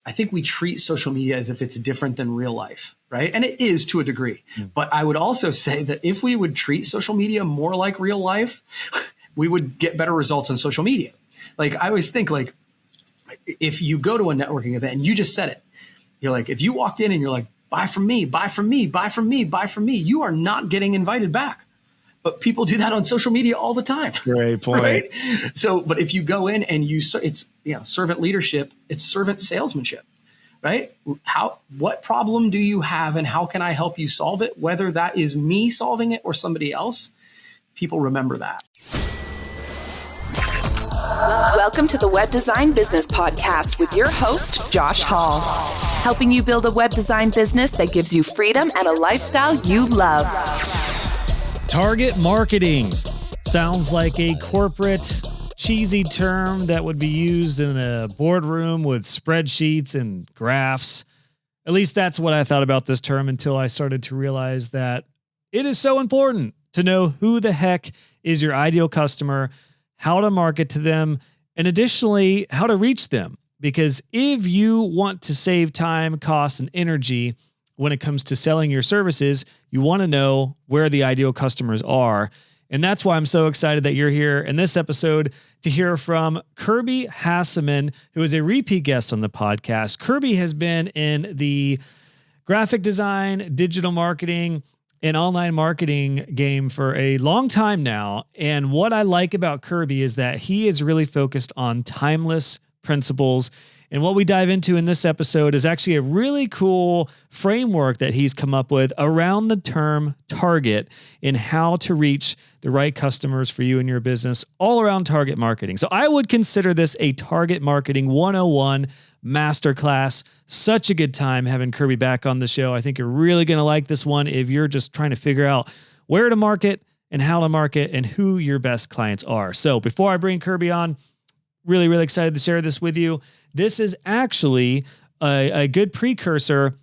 I think we treat social media as if it's different than real life, right? And it is to a degree. But I would also say that if we would treat social media more like real life, we would get better results on social media. Like I always think like, if you go to a networking event and you just said it, you're like, if you walked in and you're like, buy from me, buy from me, buy from me, buy from me, you are not getting invited back. But people do that on social media all the time. Great point. Right? So, but if you go in and it's, servant leadership, it's servant salesmanship, right? What problem do you have and how can I help you solve it? Whether that is me solving it or somebody else, people remember that. Welcome to the Web Design Business Podcast with your host, Josh Hall, helping you build a web design business that gives you freedom and a lifestyle you love. Target marketing sounds like a corporate cheesy term that would be used in a boardroom with spreadsheets and graphs. At least that's what I thought about this term until I started to realize that it is so important to know who the heck is your ideal customer, how to market to them, and additionally, how to reach them. Because if you want to save time, cost, and energy when it comes to selling your services, you want to know where the ideal customers are. And that's why I'm so excited that you're here in this episode to hear from Kirby Hasseman, who is a repeat guest on the podcast. Kirby has been in the graphic design, digital marketing, and online marketing game for a long time now. And what I like about Kirby is that he is really focused on timeless principles. And what we dive into in this episode is actually a really cool framework that he's come up with around the term target and how to reach the right customers for you and your business all around target marketing. So I would consider this a target marketing 101 masterclass. Such a good time having Kirby back on the show. I think you're really going to like this one if you're just trying to figure out where to market and how to market and who your best clients are. So before I bring Kirby on, really, really excited to share this with you. This is actually a good precursor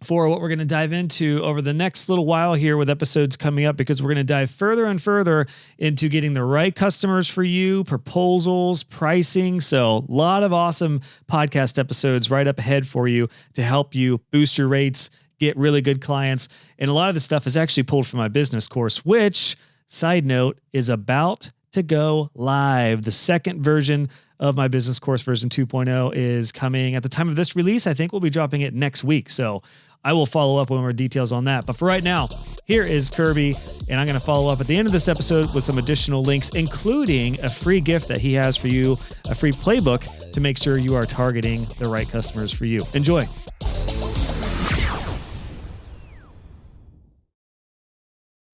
for what we're going to dive into over the next little while here with episodes coming up, because we're going to dive further and further into getting the right customers for you, proposals, pricing. So a lot of awesome podcast episodes right up ahead for you to help you boost your rates, get really good clients. And a lot of the stuff is actually pulled from my business course, which, side note, is about to go live. The second version of my business course, version 2.0, is coming at the time of this release. I think we'll be dropping it next week. So I will follow up with more details on that. But for right now, here is Kirby, and I'm going to follow up at the end of this episode with some additional links, including a free gift that he has for you, a free playbook to make sure you are targeting the right customers for you. Enjoy.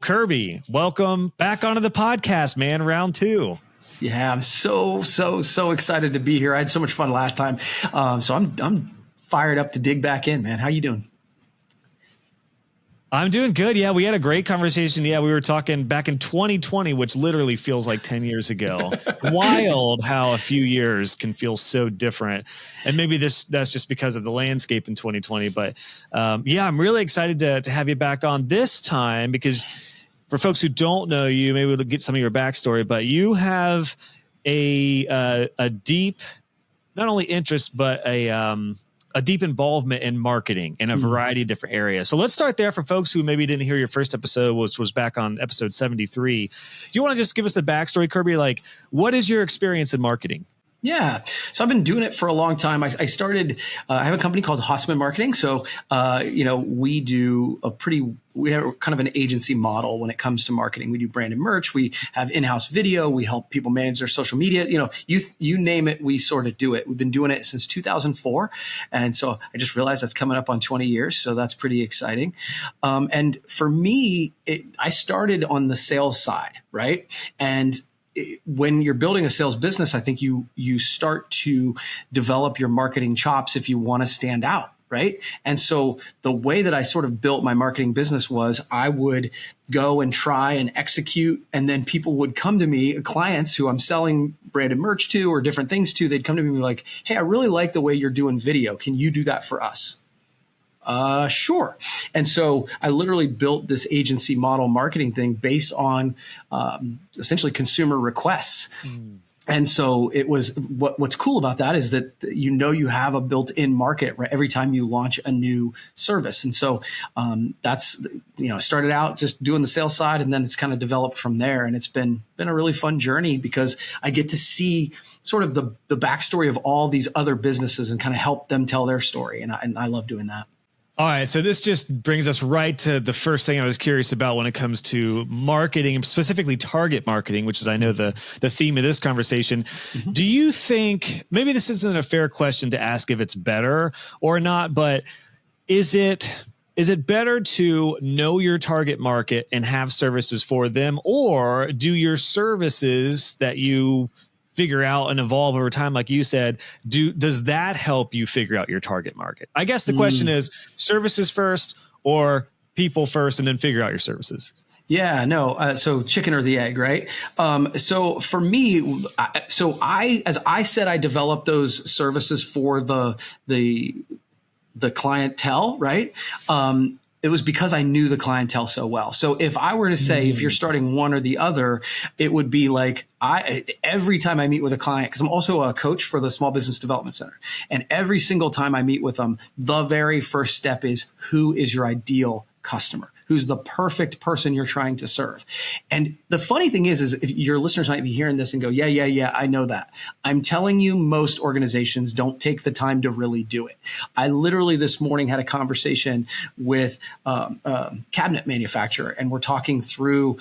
Kirby, welcome back onto the podcast, man. Round 2. Yeah, I'm so excited to be here. I had so much fun last time. So I'm fired up to dig back in, man. How you doing? I'm doing good. Yeah, we had a great conversation. Yeah, we were talking back in 2020, which literally feels like 10 years ago. It's wild how a few years can feel so different. And maybe that's just because of the landscape in 2020. But yeah, I'm really excited to have you back on this time, because for folks who don't know you, maybe we'll get some of your backstory, but you have a deep, not only interest, but a deep involvement in marketing in a variety of different areas. So let's start there for folks who maybe didn't hear your first episode, which was back on episode 73. Do you want to just give us the backstory, Kirby? Like, what is your experience in marketing? Yeah. So I've been doing it for a long time. I started, I have a company called Hasseman Marketing. So, we have kind of an agency model when it comes to marketing. We do branded merch. We have in-house video. We help people manage their social media. You name it, we sort of do it. We've been doing it since 2004. And so I just realized that's coming up on 20 years. So that's pretty exciting. And for me, I started on the sales side, right? And when you're building a sales business, I think you start to develop your marketing chops if you want to stand out, right? And so the way that I sort of built my marketing business was I would go and try and execute, and then people would come to me, clients who I'm selling branded merch to or different things to, they'd come to me and be like, hey, I really like the way you're doing video. Can you do that for us? Sure. And so I literally built this agency model marketing thing based on essentially consumer requests. And so it was what's cool about that is that you have a built-in market right every time you launch a new service. And so that's started out just doing the sales side, and then it's kind of developed from there. And it's been a really fun journey because I get to see sort of the backstory of all these other businesses and kind of help them tell their story. And I love doing that. All right. So this just brings us right to the first thing I was curious about when it comes to marketing, specifically target marketing, which is, I know, the theme of this conversation. Mm-hmm. Do you think, maybe this isn't a fair question to ask if it's better or not, but is it better to know your target market and have services for them, or do your services that you figure out and evolve over time, like you said, does that help you figure out your target market? I guess the question is services first or people first, and then figure out your services. Yeah, no. So chicken or the egg, right? So for me, as I said, I developed those services for the clientele, right? It was because I knew the clientele so well. So if I were to say, if you're starting one or the other, it would be like every time I meet with a client, because I'm also a coach for the Small Business Development Center. And every single time I meet with them, the very first step is, who is your ideal customer? Who's the perfect person you're trying to serve? And the funny thing is if your listeners might be hearing this and go, yeah, I know that. I'm telling you, most organizations don't take the time to really do it. I literally this morning had a conversation with a cabinet manufacturer, and we're talking through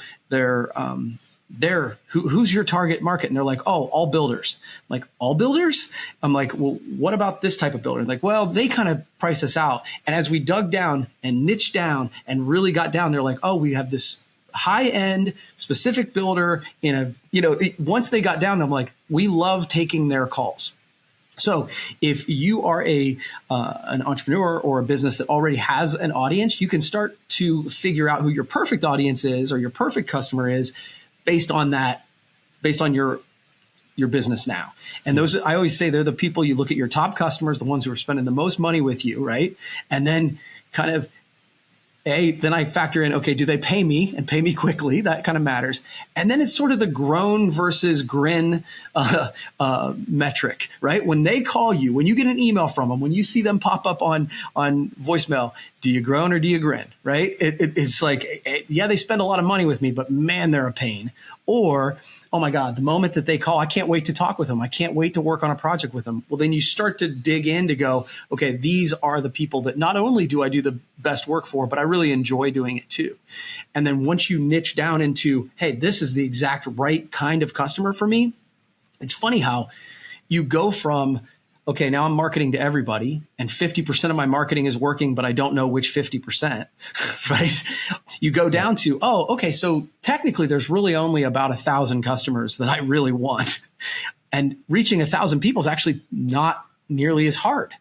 who's your target market? And they're like, oh, all builders. I'm like, all builders? I'm like, well, what about this type of builder? Like, well, they kind of price us out. And as we dug down and niched down and really got down, they're like, oh, we have this high end specific builder once they got down, I'm like, we love taking their calls. So if you are an entrepreneur or a business that already has an audience, you can start to figure out who your perfect audience is or your perfect customer is based on your business now. And those, I always say, they're the people you look at, your top customers, the ones who are spending the most money with you, right? And then then I factor in, okay, do they pay me and pay me quickly? That kind of matters. And then it's sort of the groan versus grin metric, right? When they call you, when you get an email from them, when you see them pop up on voicemail, do you groan or do you grin, right? It's like, yeah, they spend a lot of money with me, but man, they're a pain. Or, oh my God, the moment that they call, I can't wait to talk with them. I can't wait to work on a project with them. Well, then you start to dig in to go, okay, these are the people that not only do I do the best work for, but I really enjoy doing it too. And then once you niche down into, hey, this is the exact right kind of customer for me, it's funny how you go from, okay, now I'm marketing to everybody and 50% of my marketing is working, but I don't know which 50%, right? You go down to, oh, okay, so technically there's really only about 1,000 customers that I really want. And reaching 1,000 people is actually not nearly as hard.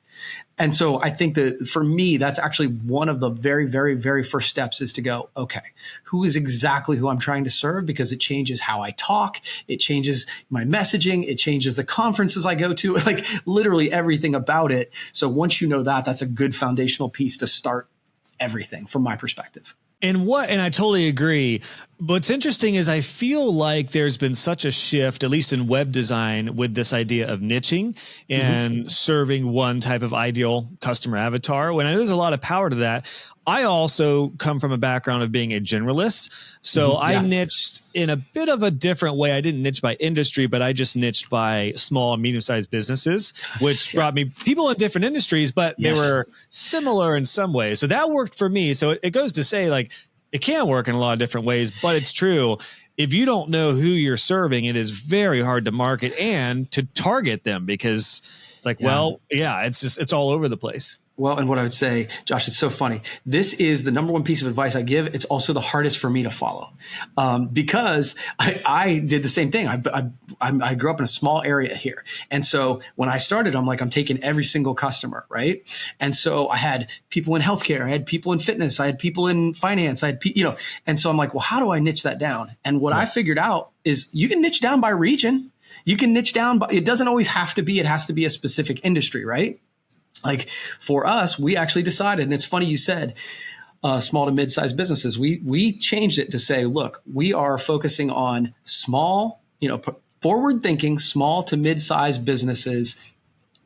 And so I think that for me, that's actually one of the very, very, very first steps is to go, okay, who is exactly who I'm trying to serve? Because it changes how I talk. It changes my messaging. It changes the conferences I go to, like literally everything about it. So once you know that, that's a good foundational piece to start everything from my perspective. And I totally agree. What's interesting is I feel like there's been such a shift, at least in web design, with this idea of niching and serving one type of ideal customer avatar. When I know there's a lot of power to that, I also come from a background of being a generalist. So I niched in a bit of a different way. I didn't niche by industry, but I just niched by small and medium-sized businesses, which brought me people in different industries, but they were similar in some ways. So that worked for me. So it goes to say, like, it can work in a lot of different ways, but it's true. If you don't know who you're serving, it is very hard to market and to target them, because it's like, it's all over the place. Well, and what I would say, Josh, it's so funny. This is the number one piece of advice I give. It's also the hardest for me to follow because I did the same thing. I grew up in a small area here. And so when I started, I'm like, I'm taking every single customer, right? And so I had people in healthcare. I had people in fitness. I had people in finance. I had, and so I'm like, well, how do I niche that down? And what I figured out is you can niche down by region. You can niche down, but it doesn't always have to be, it has to be a specific industry, right? Like for us, we actually decided, and it's funny you said small to mid-sized businesses. We changed it to say, look, we are focusing on small, forward-thinking small to mid-sized businesses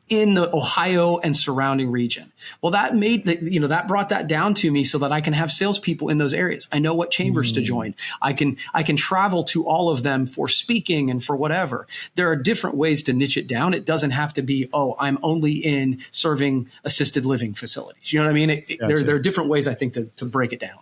in the Ohio and surrounding region. Well, that that brought that down to me so that I can have salespeople in those areas. I know what chambers to join. I can travel to all of them for speaking and for whatever. There are different ways to niche it down. It doesn't have to be, I'm only in serving assisted living facilities. You know what I mean? There are different ways, I think, to break it down.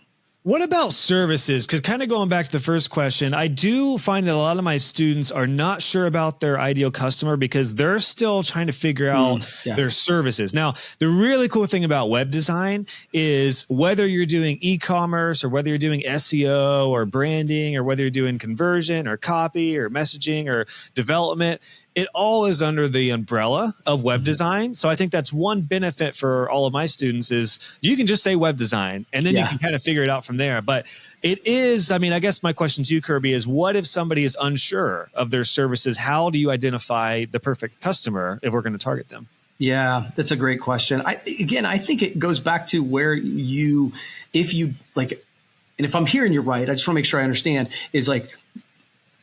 What about services? Because kind of going back to the first question, I do find that a lot of my students are not sure about their ideal customer because they're still trying to figure out their services. Now, the really cool thing about web design is whether you're doing e-commerce or whether you're doing SEO or branding or whether you're doing conversion or copy or messaging or development, it all is under the umbrella of web design. So I think that's one benefit for all of my students is you can just say web design and then you can kind of figure it out from there. But it is, I mean, I guess my question to you, Kirby, is what if somebody is unsure of their services? How do you identify the perfect customer if we're going to target them? Yeah, that's a great question. I think it goes back to where if you like, and if I'm hearing you right, I just want to make sure I understand, is like,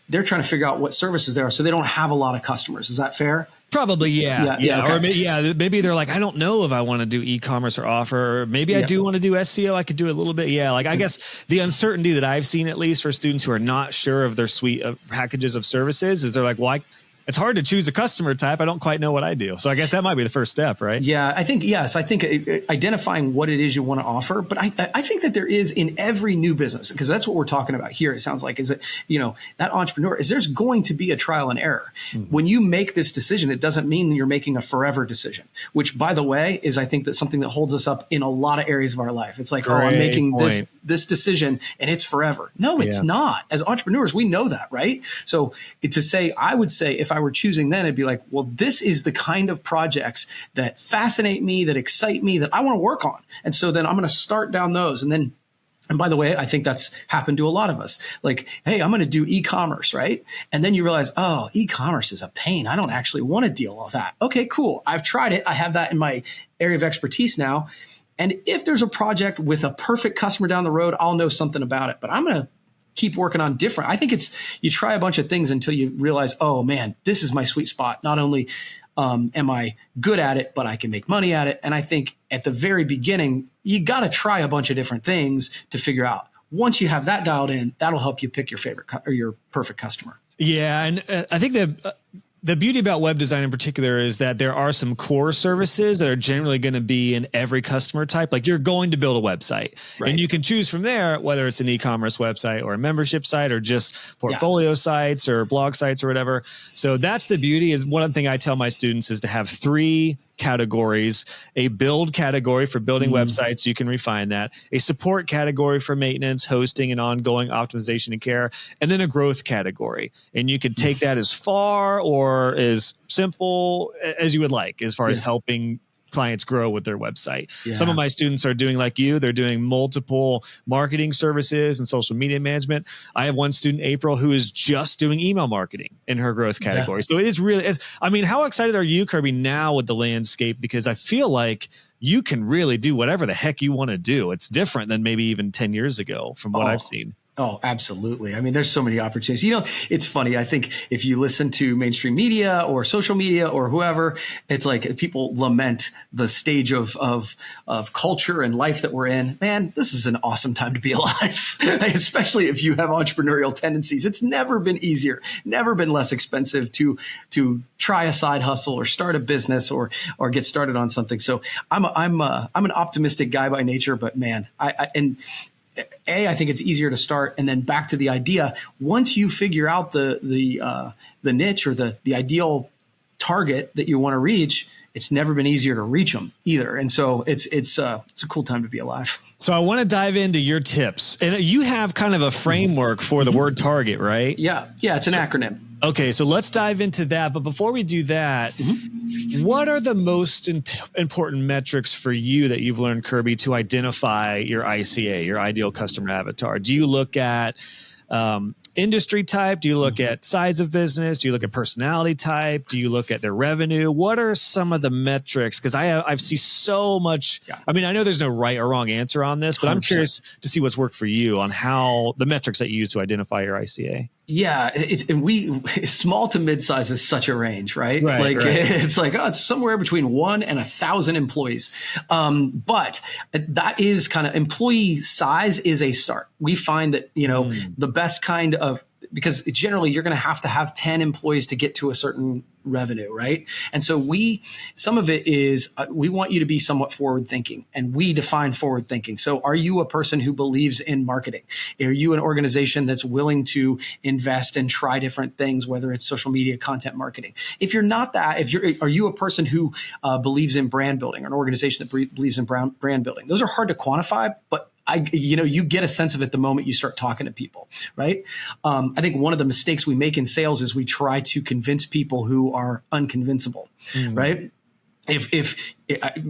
they're trying to figure out what services there are, so they don't have a lot of customers. Is that fair? Probably, yeah. Okay. Or maybe they're like, I don't know if I want to do e-commerce or offer. Or maybe I do want to do SEO. I could do a little bit. Yeah, like I guess the uncertainty that I've seen, at least for students who are not sure of their suite of packages of services, is they're like, well, it's hard to choose a customer type. I don't quite know what I do. So I guess that might be the first step, right? Yeah, I think, yes. I think identifying what it is you want to offer. But I think that there is in every new business, because that's what we're talking about here. It sounds like, is that, that entrepreneur is there's going to be a trial and error. Mm-hmm. When you make this decision, it doesn't mean you're making a forever decision, which, by the way, is, I think, that's something that holds us up in a lot of areas of our life. It's like, I'm making this decision and it's forever. No, it's not. As entrepreneurs, we know that, right? So I would say if I were choosing then, it'd be like, well, this is the kind of projects that fascinate me, that excite me, that I want to work on. And so then I'm going to start down those. And by the way, I think that's happened to a lot of us. Like, hey, I'm going to do e-commerce, right? And then you realize, oh, e-commerce is a pain. I don't actually want to deal with that. Okay, cool. I've tried it. I have that in my area of expertise now. And if there's a project with a perfect customer down the road, I'll know something about it. But I'm going to keep working on different. I think you try a bunch of things until you realize, oh man, this is my sweet spot. Not only am I good at it, but I can make money at it. And I think at the very beginning, you got to try a bunch of different things to figure out. Once you have that dialed in, that'll help you pick your favorite or your perfect customer. Yeah. And I think that the beauty about web design in particular is that there are some core services that are generally going to be in every customer type. Like you're going to build a website and you can choose from there, whether it's an e-commerce website or a membership site or just portfolio sites or blog sites or whatever. So that's the beauty. Is one thing I tell my students is to have 3 categories: a build category for building websites, you can refine that; a support category for maintenance, hosting, and ongoing optimization and care; and then a growth category. And you could take that as far or as simple as you would like, as far as helping clients grow with their website. Yeah. Some of my students are doing like you. They're doing multiple marketing services and social media management. I have one student, April, who is just doing email marketing in her growth category. So it is really, how excited are you, Kirby, now with the landscape? Because I feel like you can really do whatever the heck you want to do. It's different than maybe even 10 years ago from what I've seen. Oh, absolutely. I mean, there's so many opportunities. It's funny. I think if you listen to mainstream media or social media or whoever, it's like people lament the stage of culture and life that we're in. Man, this is an awesome time to be alive, especially if you have entrepreneurial tendencies. It's never been easier, never been less expensive to try a side hustle or start a business or get started on something. So I'm an optimistic guy by nature, but man, I think it's easier to start, and then back to the idea. Once you figure out the niche or the ideal target that you want to reach, it's never been easier to reach them either. And so it's a cool time to be alive. So I want to dive into your tips, and you have kind of a framework for the word target, right? Yeah. It's an acronym. Okay, so let's dive into that. But before we do that, what are the most important metrics for you that you've learned, Kirby, to identify your ICA, your ideal customer avatar? Do you look at industry type? Do you look at size of business? Do you look at personality type? Do you look at their revenue? What are some of the metrics? Because I've seen so much. Yeah. I mean, I know there's no right or wrong answer on this, but 100%. I'm curious to see what's worked for you on how the metrics that you use to identify your ICA. Yeah, small to mid-size is such a range, right? Right. It's like, oh, it's somewhere between 1 and 1,000 employees. But that is kind of, employee size is a start. We find that, the best kind of, because generally you're going to have 10 employees to get to a certain revenue, right? And so some of it is, we want you to be somewhat forward thinking, and we define forward thinking. So are you a person who believes in marketing? Are you an organization that's willing to invest and try different things, whether it's social media, content marketing? If you're not that, are you a person who believes in brand building, or an organization that believes in brand building? Those are hard to quantify, but you get a sense of it the moment you start talking to people, right? I think one of the mistakes we make in sales is we try to convince people who are unconvincible, right? If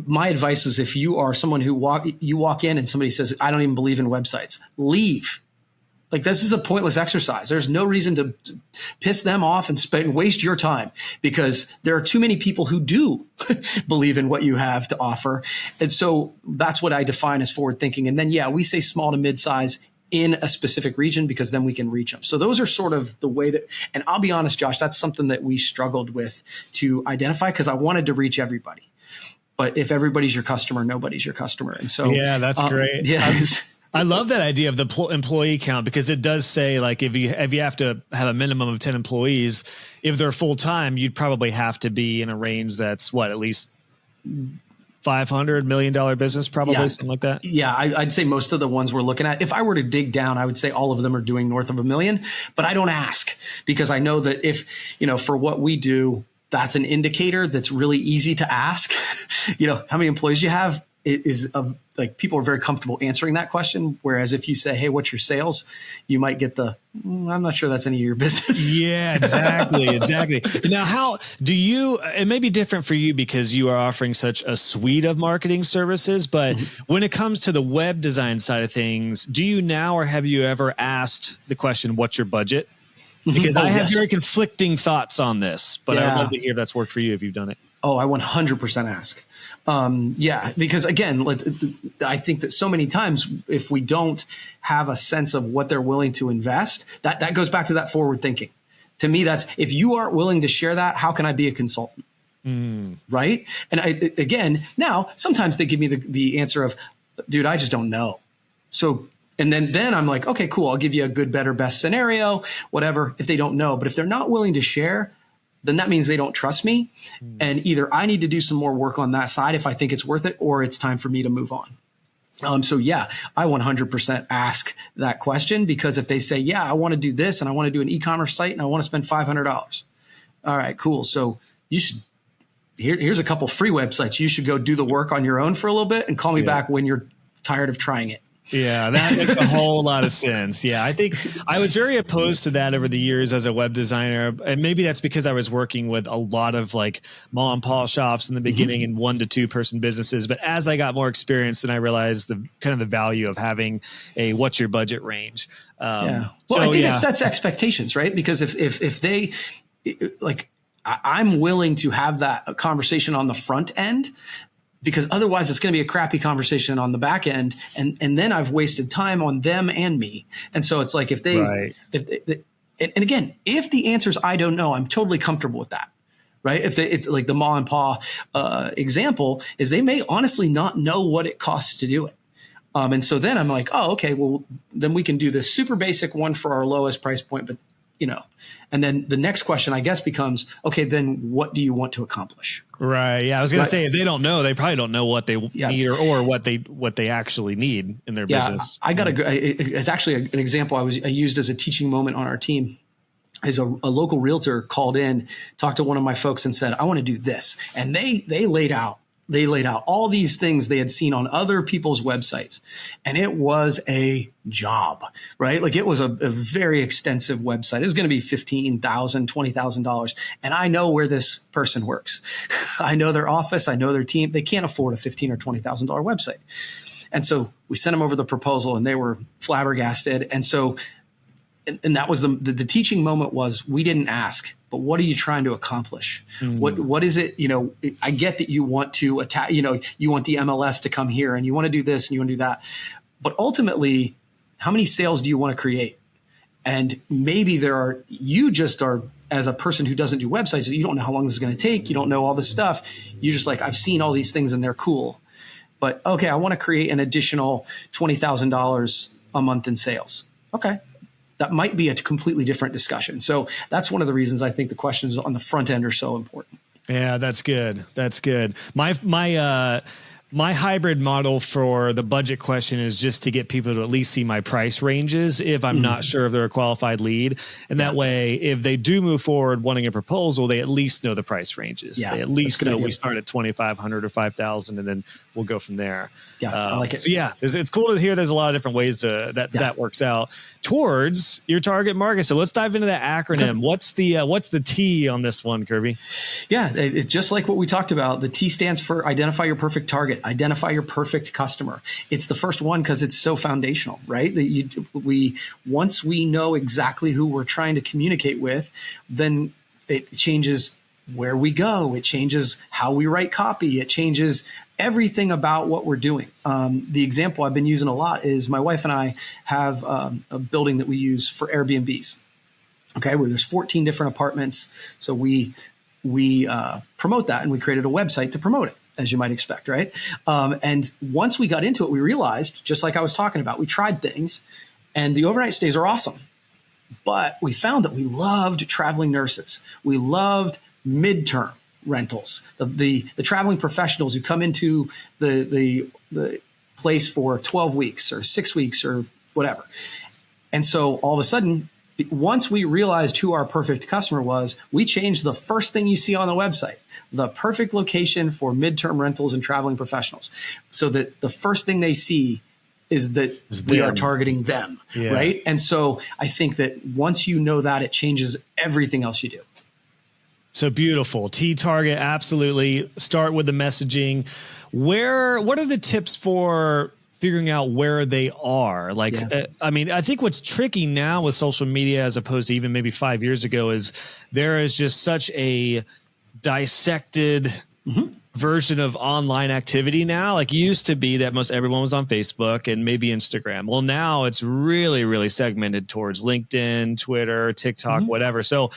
my advice is, if you are someone who walk in and somebody says, I don't even believe in websites, leave. Like, this is a pointless exercise. There's no reason to piss them off and waste your time, because there are too many people who do believe in what you have to offer. And so that's what I define as forward thinking. And then, we say small to mid-size in a specific region, because then we can reach them. So those are sort of the way that, and I'll be honest, Josh, that's something that we struggled with to identify, because I wanted to reach everybody. But if everybody's your customer, nobody's your customer. And so, yeah, that's great. Yeah. I love that idea of the employee count, because it does say, like, if you have to have a minimum of 10 employees, if they're full time, you'd probably have to be in a range that's at least $500 million business, probably, something like that. Yeah, I'd say most of the ones we're looking at, if I were to dig down, I would say all of them are doing north of $1 million, but I don't ask, because I know that if, for what we do, that's an indicator that's really easy to ask. How many employees you have is like, people are very comfortable answering that question. Whereas if you say, hey, what's your sales? You might get I'm not sure that's any of your business. Yeah, exactly. Now, how do you, it may be different for you because you are offering such a suite of marketing services, but when it comes to the web design side of things, do you now, or have you ever asked the question, what's your budget? Because I have very conflicting thoughts on this, but I would love to hear if that's worked for you, if you've done it. Oh, I 100% ask. Because again, I think that so many times, if we don't have a sense of what they're willing to invest, that goes back to that forward thinking. To me, that's, if you aren't willing to share that, how can I be a consultant? Right. And again, now sometimes they give me the answer of, dude, I just don't know. So, and then I'm like, okay, cool. I'll give you a good, better, best scenario, whatever, if they don't know. But if they're not willing to share, then that means they don't trust me. And either I need to do some more work on that side if I think it's worth it, or it's time for me to move on. So I 100% ask that question, because if they say, I want to do this, and I want to do an e-commerce site, and I want to spend $500. All right, cool. So here's a couple free websites. You should go do the work on your own for a little bit and call me back when you're tired of trying it. Yeah, that makes a whole lot of sense. Yeah, I think I was very opposed to that over the years as a web designer. And maybe that's because I was working with a lot of like mom and pop shops in the beginning and 1 to 2 person businesses. But as I got more experience, then I realized the value of having a what's your budget range. Well, I think it sets expectations, right? Because if they like, I'm willing to have that conversation on the front end, because otherwise it's going to be a crappy conversation on the back end. And then I've wasted time on them and me. And so it's like, and again, if the answer's, I don't know, I'm totally comfortable with that. Right. Like the ma and pa example is, they may honestly not know what it costs to do it. And so then I'm like, oh, okay, well, then we can do this super basic one for our lowest price point, but and then the next question, I guess, becomes, okay, then what do you want to accomplish? Right. Yeah. I was going to say, if they don't know, they probably don't know what they need or what they actually need in their business. It's actually an example I used as a teaching moment on our team. Is a local realtor called in, talked to one of my folks and said, I want to do this. And they laid out all these things they had seen on other people's websites. And it was a job, right? Like, it was a very extensive website. It was going to be $15,000, $20,000. And I know where this person works. I know their office. I know their team. They can't afford a $15,000 or $20,000 website. And so we sent them over the proposal, and they were flabbergasted. And so, and that was the teaching moment was, we didn't ask, but what are you trying to accomplish? What is it? I get that you want to attack, you want the MLS to come here, and you want to do this and you want to do that. But ultimately, how many sales do you want to create? And maybe you just are, as a person who doesn't do websites, you don't know how long this is going to take. You don't know all this stuff. You're just like, I've seen all these things and they're cool. But okay, I want to create an additional $20,000 a month in sales. Okay. That might be a completely different discussion. So that's one of the reasons I think the questions on the front end are so important. Yeah, that's good. That's good. My hybrid model for the budget question is just to get people to at least see my price ranges if I'm not sure if they're a qualified lead. And that way, if they do move forward wanting a proposal, they at least know the price ranges. Yeah, they at least know we start at 2,500 or 5,000 and then we'll go from there. Yeah, I like it. So yeah, it's cool to hear there's a lot of different ways that works out towards your target market. So let's dive into that acronym. Okay. What's the T on this one, Kirby? Yeah, it's just like what we talked about. The T stands for identify your perfect target. Identify your perfect customer. It's the first one because it's so foundational, right? Once we know exactly who we're trying to communicate with, then it changes where we go. It changes how we write copy. It changes everything about what we're doing. The example I've been using a lot is my wife and I have a building that we use for Airbnbs. Okay, where there's 14 different apartments. So we promote that, and we created a website to promote it, as you might expect, right? And once we got into it, we realized, just like I was talking about, we tried things, and the overnight stays are awesome. But we found that we loved traveling nurses. We loved midterm rentals, the traveling professionals who come into the place for 12 weeks or 6 weeks or whatever. And so all of a sudden, once we realized who our perfect customer was, we changed the first thing you see on the website, the perfect location for midterm rentals and traveling professionals, so that the first thing they see is that we are targeting them, right? And so I think that once you know that, it changes everything else you do. So beautiful. T-target, absolutely. Start with the messaging. What are the tips for figuring out where they are? I think what's tricky now with social media, as opposed to even maybe 5 years ago, is there is just such a dissected version of online activity now. Like, it used to be that most everyone was on Facebook and maybe Instagram. Well, now it's really, really segmented towards LinkedIn, Twitter, TikTok, whatever. So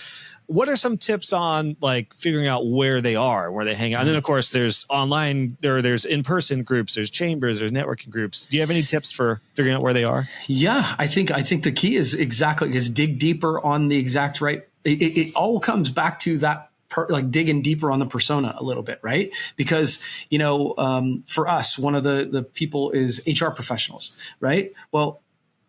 what are some tips on like figuring out where they are, where they hang out? And then of course there's online, there's in-person groups, there's chambers, there's networking groups. Do you have any tips for figuring out where they are? Yeah, I think the key is dig deeper on the exact right. It all comes back to that like digging deeper on the persona a little bit, right? Because, for us, one of the people is HR professionals, right? Well,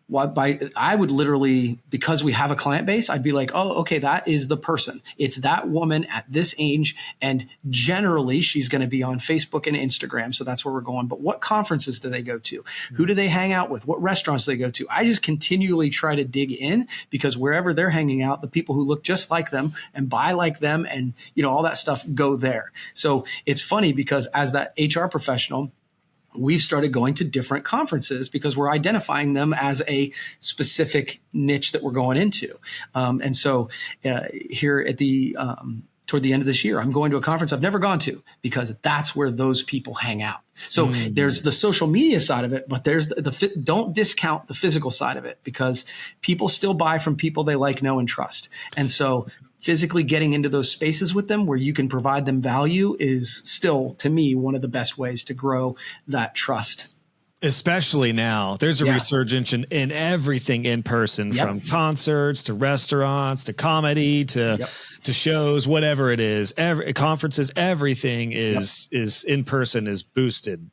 I would literally, because we have a client base, I'd be like, oh, okay, that is the person. It's that woman at this age. And generally she's going to be on Facebook and Instagram. So that's where we're going. But what conferences do they go to? Who do they hang out with? What restaurants do they go to? I just continually try to dig in, because wherever they're hanging out, the people who look just like them and buy like them and, all that stuff go there. So it's funny because as that HR professional, we've started going to different conferences because we're identifying them as a specific niche that we're going into. And so here at toward the end of this year, I'm going to a conference I've never gone to because that's where those people hang out. So there's the social media side of it, but there's don't discount the physical side of it, because people still buy from people they like, know, and trust. And so physically getting into those spaces with them where you can provide them value is still, to me, one of the best ways to grow that trust. Especially now, there's a resurgence in everything in person, from concerts to restaurants to comedy to shows, whatever it is, conferences, everything is in person, is boosted.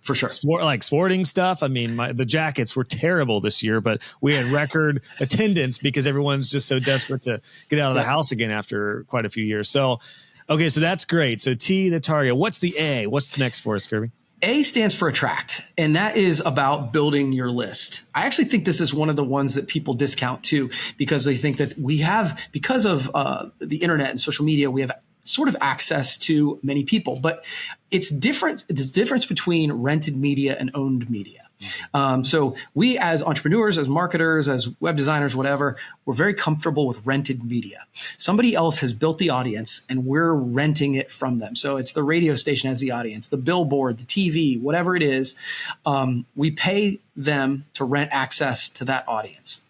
For sure. Sporting stuff. I mean, the Jackets were terrible this year, but we had record attendance because everyone's just so desperate to get out of the house again after quite a few years. So, okay, so that's great. So T, the target. What's the A? What's the next for us, Kirby? A stands for attract, and that is about building your list. I actually think this is one of the ones that people discount too, because they think that because of the internet and social media, we have sort of access to many people, but it's different. There's a difference between rented media and owned media. So we, as entrepreneurs, as marketers, as web designers, whatever, we're very comfortable with rented media. Somebody else has built the audience and we're renting it from them. So it's the radio station as the audience, the billboard, the TV, whatever it is. We pay them to rent access to that audience.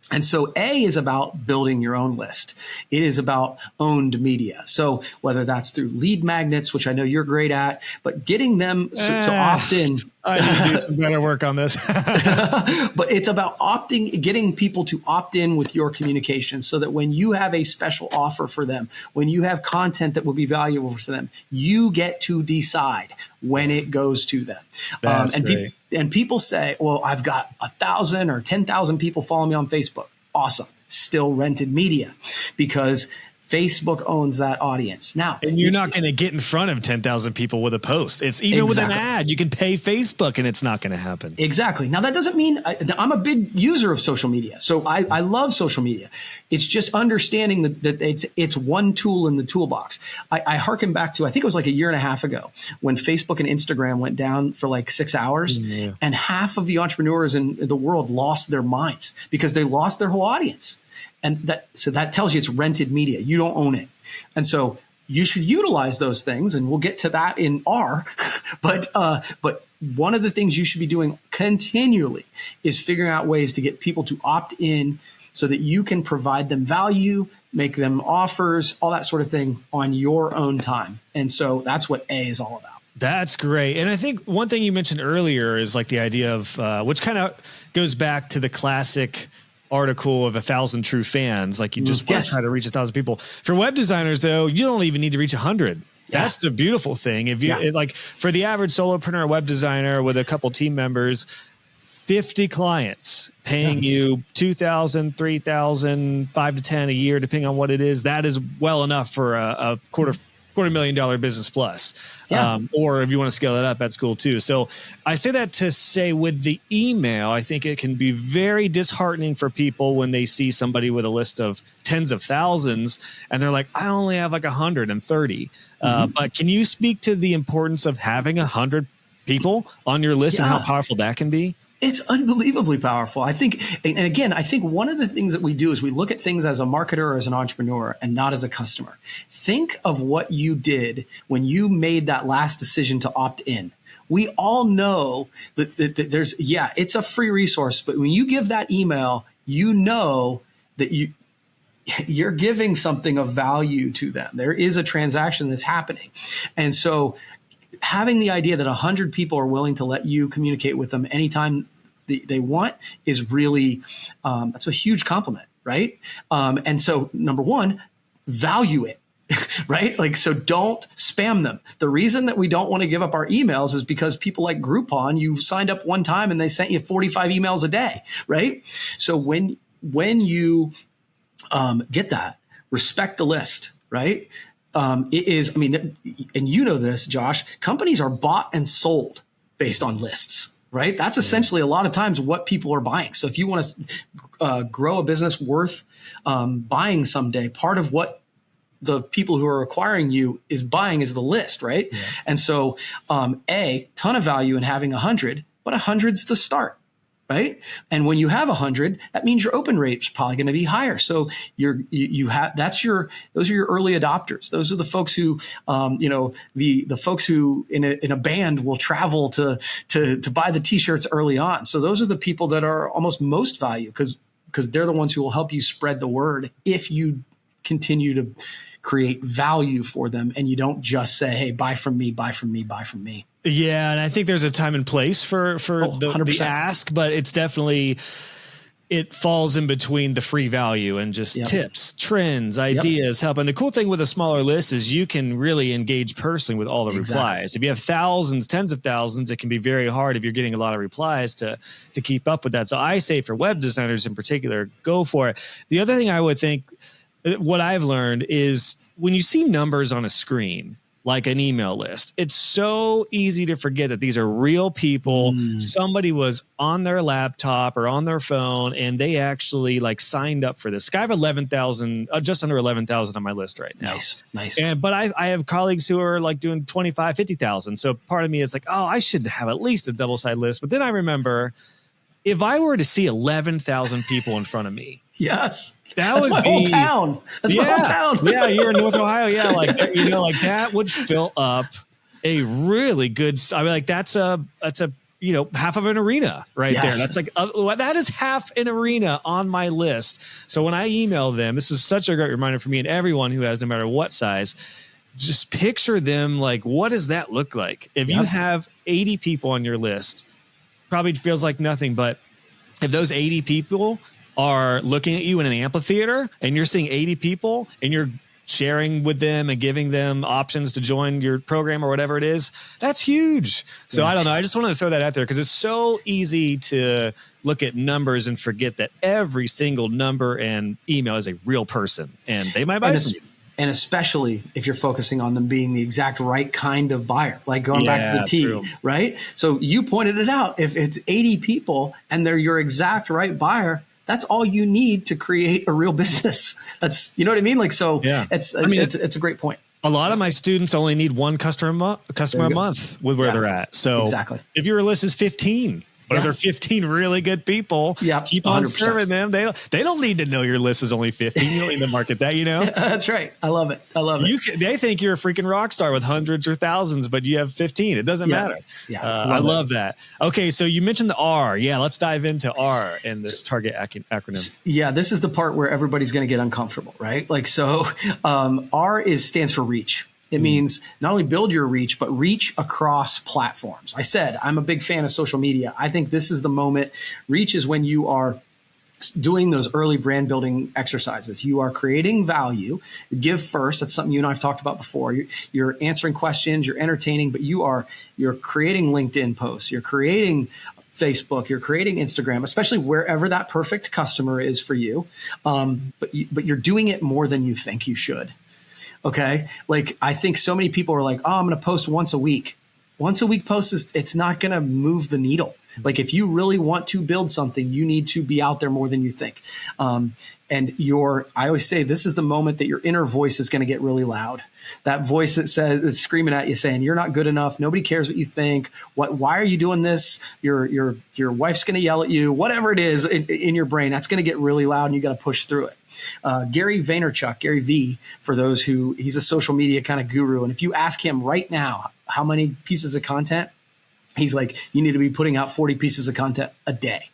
And so A is about building your own list. It is about owned media. So whether that's through lead magnets, which I know you're great at, but getting them to opt in. I need to do some better work on this. But it's about getting people to opt in with your communication so that when you have a special offer for them, when you have content that will be valuable for them, you get to decide when it goes to them. That's great. And people say, well, I've got 1,000 or 10,000 people following me on Facebook. Awesome. Still rented media because Facebook owns that audience. Now, and you're not going to get in front of 10,000 people with a post. It's even with an ad, you can pay Facebook and it's not going to happen. Exactly. Now, that doesn't mean I'm a big user of social media. So I love social media. It's just understanding that it's one tool in the toolbox. I hearken back to, I think it was like a year and a half ago when Facebook and Instagram went down for like 6 hours and half of the entrepreneurs in the world lost their minds because they lost their whole audience. And that tells you it's rented media. You don't own it. And so you should utilize those things. And we'll get to that in R. But one of the things you should be doing continually is figuring out ways to get people to opt in so that you can provide them value, make them offers, all that sort of thing on your own time. And so that's what A is all about. That's great. And I think one thing you mentioned earlier is like the idea of, which kind of goes back to the classic article of 1,000 true fans. Like you just want to try to reach 1,000 people. For web designers though, you don't even need to reach 100. That's the beautiful thing. If you like for the average solopreneur web designer with a couple team members, 50 clients paying you 2,000, 3,000, 5 to 10 a year, depending on what it is, that is well enough for a $250,000 business plus. Or if you want to scale it up, that's cool too. So I say that to say with the email, I think it can be very disheartening for people when they see somebody with a list of tens of thousands and they're like, I only have like 130. But can you speak to the importance of having 100 people on your list and how powerful that can be? It's unbelievably powerful. I think, and again, I think one of the things that we do is we look at things as a marketer or as an entrepreneur and not as a customer. Think of what you did when you made that last decision to opt in. We all know that there's, it's a free resource, but when you give that email, you know that you're giving something of value to them. There is a transaction that's happening. And so having the idea that 100 people are willing to let you communicate with them anytime they want is really, that's a huge compliment, right? And so number one, value it, right? Like, so don't spam them. The reason that we don't want to give up our emails is because people like Groupon, you signed up one time and they sent you 45 emails a day, right? So when you get that, respect the list, right? It is, I mean, and you know this, Josh, companies are bought and sold based on lists, right? That's essentially a lot of times what people are buying. So if you want to grow a business worth buying someday, part of what the people who are acquiring you is buying is the list, right? Yeah. And so a ton of value in having 100, but 100's the start. Right. And when you have 100, that means your open rate is probably going to be higher. So those are your early adopters. Those are the folks who, the folks who in a band will travel to buy the t-shirts early on. So those are the people that are almost most value because they're the ones who will help you spread the word if you continue to create value for them and you don't just say, hey, buy from me, buy from me, buy from me. Yeah. And I think there's a time and place for the ask, but it's definitely, it falls in between the free value and just tips, trends, ideas, help. And the cool thing with a smaller list is you can really engage personally with all the replies. If you have thousands, tens of thousands, it can be very hard if you're getting a lot of replies to keep up with that. So I say for web designers in particular, go for it. The other thing I would think, what I've learned is when you see numbers on a screen, like an email list, it's so easy to forget that these are real people. Somebody was on their laptop or on their phone and they actually like signed up for this. I have 11,000, just under 11,000 on my list right now. Nice. But I have colleagues who are like doing 25, 50,000. So part of me is like, oh, I should have at least a double-sided list. But then I remember if I were to see 11,000 people in front of me. Yes. That's my whole town. That's my whole town. Yeah, you're in North Ohio. Yeah, like that would fill up a really good. I mean, like that's a half of an arena right Yes. there. That's like, that is half an arena on my list. So when I email them, this is such a great reminder for me and everyone who has, no matter what size, just picture them like, what does that look like? If you have 80 people on your list, probably feels like nothing, but if those 80 people are looking at you in an amphitheater and you're seeing 80 people and you're sharing with them and giving them options to join your program or whatever it is, that's huge. So I don't know. I just wanted to throw that out there because it's so easy to look at numbers and forget that every single number and email is a real person and they might buy from you. And especially if you're focusing on them being the exact right kind of buyer, like going back to the T, true. Right? So you pointed it out. If it's 80 people and they're your exact right buyer, that's all you need to create a real business. That's, you know what I mean? Like, so it's a great point. A lot of my students only need one customer a month with where they're at. So exactly. If your list is 15, but if they're 15 really good people, keep on 100%. Serving them. They don't need to know your list is only 15. You don't need to market that, That's right. I love it. They think you're a freaking rock star with hundreds or thousands, but you have 15. It doesn't matter. Yeah. I love that. Okay. So you mentioned the R. Yeah. Let's dive into R and this target acronym. Yeah. This is the part where everybody's going to get uncomfortable, right? Like, so R stands for reach. It means not only build your reach, but reach across platforms. I said, I'm a big fan of social media. I think this is the moment. Reach is when you are doing those early brand building exercises. You are creating value. Give first. That's something you and I have talked about before. You're answering questions, you're entertaining, but you're creating LinkedIn posts. You're creating Facebook, you're creating Instagram, especially wherever that perfect customer is for you. But you're doing it more than you think you should. Okay. Like, I think so many people are like, oh, I'm going to post once a week. Once a week post it's not going to move the needle. Like, if you really want to build something, you need to be out there more than you think. And I always say this is the moment that your inner voice is going to get really loud. That voice that says, it's screaming at you saying, you're not good enough. Nobody cares what you think. Why are you doing this? Your wife's going to yell at you, whatever it is in your brain, that's going to get really loud and you got to push through it. Gary Vaynerchuk, Gary V, for those he's a social media kind of guru. And if you ask him right now, how many pieces of content, he's like, you need to be putting out 40 pieces of content a day.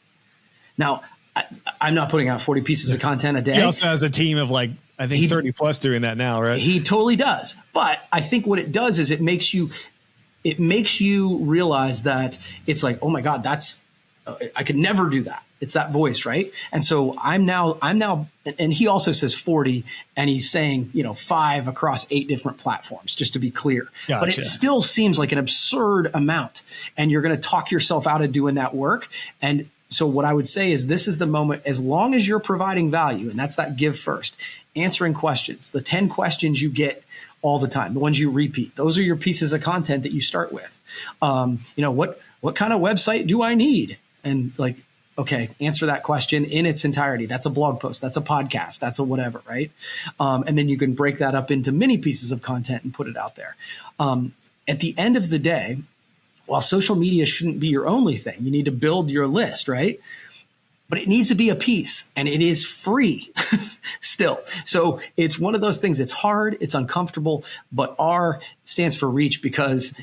Now, I'm not putting out 40 pieces of content a day. He also has a team of 30 plus doing that now, right? He totally does. But I think what it does is it makes you realize that it's like, oh my God, I could never do that. It's that voice, right? And so I'm now, and he also says 40, and he's saying, 5 across 8 different platforms, just to be clear. Gotcha. But it still seems like an absurd amount, and you're going to talk yourself out of doing that work. And so what I would say is this is the moment, as long as you're providing value, and that's that give first, answering questions, the 10 questions you get all the time, the ones you repeat, those are your pieces of content that you start with. What kind of website do I need? And okay, answer that question in its entirety. That's a blog post. That's a podcast. That's a whatever, right? And then you can break that up into many pieces of content and put it out there. At the end of the day, while social media shouldn't be your only thing, you need to build your list, right? But it needs to be a piece, and it is free still. So it's one of those things. It's hard, it's uncomfortable, but R stands for reach because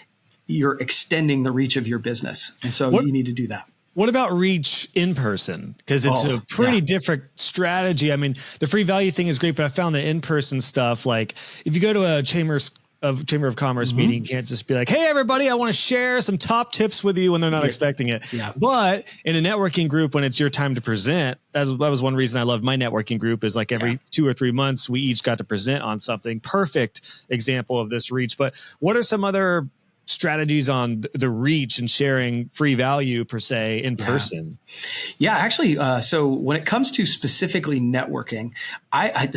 you're extending the reach of your business. And so you need to do that. What about reach in person? Because it's a pretty different strategy. I mean, the free value thing is great, but I found the in-person stuff, like if you go to a Chamber of Commerce meeting, you can't just be like, hey, everybody, I want to share some top tips with you when they're not expecting it. Yeah. But in a networking group, when it's your time to present, that was one reason I loved my networking group, is like every 2 or 3 months, we each got to present on something. Perfect example of this reach. But what are some other strategies on the reach and sharing free value per se in person? Yeah, actually. So when it comes to specifically networking, I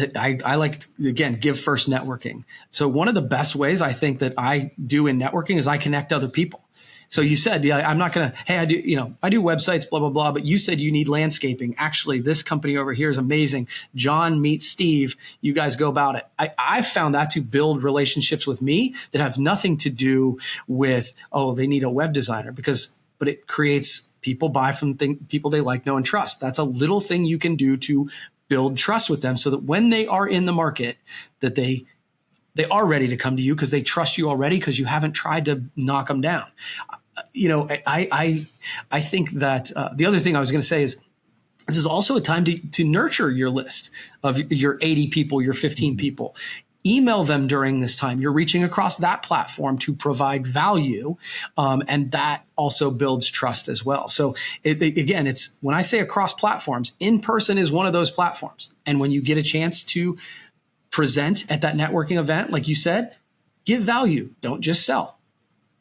like, again, give first networking. So one of the best ways I think that I do in networking is I connect other people. So you said, I'm not going to, hey, I do websites, blah, blah, blah, but you said you need landscaping. Actually, this company over here is amazing. John meets Steve. You guys go about it. I found that to build relationships with me that have nothing to do with, they need a web designer, but it creates people buy from people they like, know, and trust. That's a little thing you can do to build trust with them so that when they are in the market, that they are ready to come to you because they trust you already because you haven't tried to knock them down. I think that the other thing I was going to say is this is also a time to nurture your list of your 80 people, your 15 people. Email them during this time. You're reaching across that platform to provide value. And that also builds trust as well. So again, it's when I say across platforms, in person is one of those platforms. And when you get a chance to present at that networking event, like you said, give value. Don't just sell.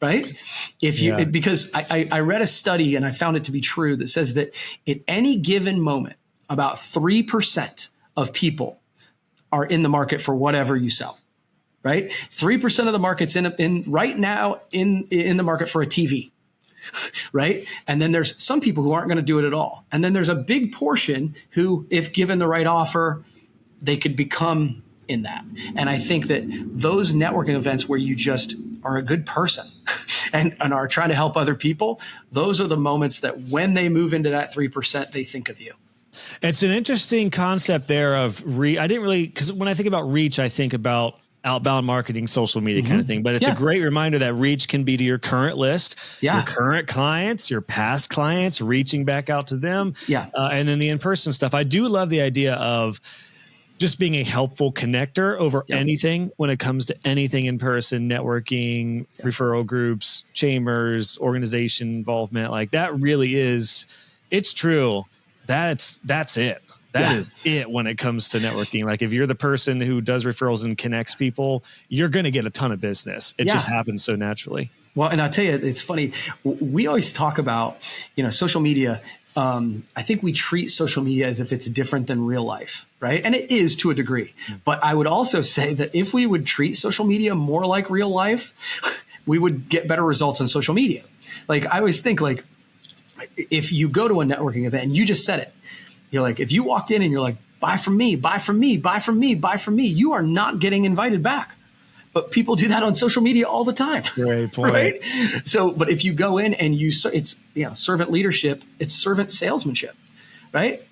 Right? Because I read a study and I found it to be true that says that at any given moment, about 3% of people are in the market for whatever you sell, right? 3% of the market's in right now in the market for a TV, right? And then there's some people who aren't going to do it at all. And then there's a big portion who, if given the right offer, they could become in that. And I think that those networking events where you just are a good person and are trying to help other people, those are the moments that when they move into that 3%, they think of you. It's an interesting concept there of I didn't really, because when I think about reach, I think about outbound marketing, social media kind of thing. But it's a great reminder that reach can be to your current list, your current clients, your past clients, reaching back out to them. And then the in-person stuff. I do love the idea of just being a helpful connector over anything when it comes to anything in person, networking, referral groups, chambers, organization involvement. Like that really is, it's true. That's it. That is it when it comes to networking. Like if you're the person who does referrals and connects people, you're going to get a ton of business. It just happens so naturally. Well, and I'll tell you, it's funny. We always talk about, social media. I think we treat social media as if it's different than real life, right? And it is to a degree. But I would also say that if we would treat social media more like real life, we would get better results on social media. Like I always think like if you go to a networking event and you just said it, you're like, if you walked in and you're like, buy from me, buy from me, buy from me, buy from me, you are not getting invited back. But people do that on social media all the time. Great point. Right? So, but if you go in and it's servant leadership, it's servant salesmanship, right?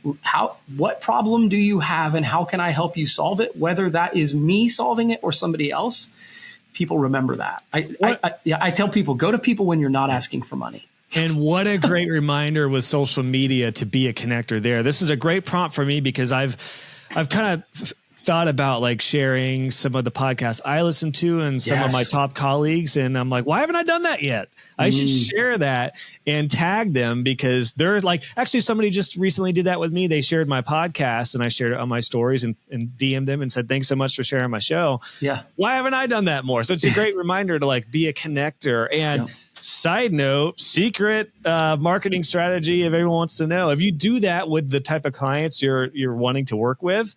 What problem do you have and how can I help you solve it? Whether that is me solving it or somebody else, people remember that. I tell people, go to people when you're not asking for money. And what a great reminder with social media to be a connector there. This is a great prompt for me because I've kind of thought about like sharing some of the podcasts I listen to and some of my top colleagues. And I'm like, why haven't I done that yet? I should share that and tag them because they're like, actually somebody just recently did that with me. They shared my podcast and I shared it on my stories and DM'd them and said, thanks so much for sharing my show. Yeah. Why haven't I done that more? So it's a great reminder to like be a connector. And side note, secret marketing strategy, if everyone wants to know, if you do that with the type of clients you're wanting to work with,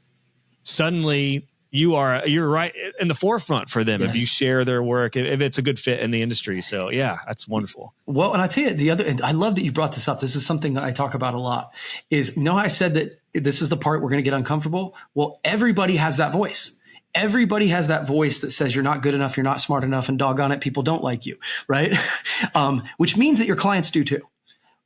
suddenly you're right in the forefront for them if you share their work, if it's a good fit in the industry. So yeah, that's wonderful. Well, and I tell you and I love that you brought this up. This is something that I talk about a lot is, I said that this is the part we're going to get uncomfortable. Well, everybody has that voice. Everybody has that voice that says you're not good enough, you're not smart enough, and doggone it, people don't like you, right? Which means that your clients do too,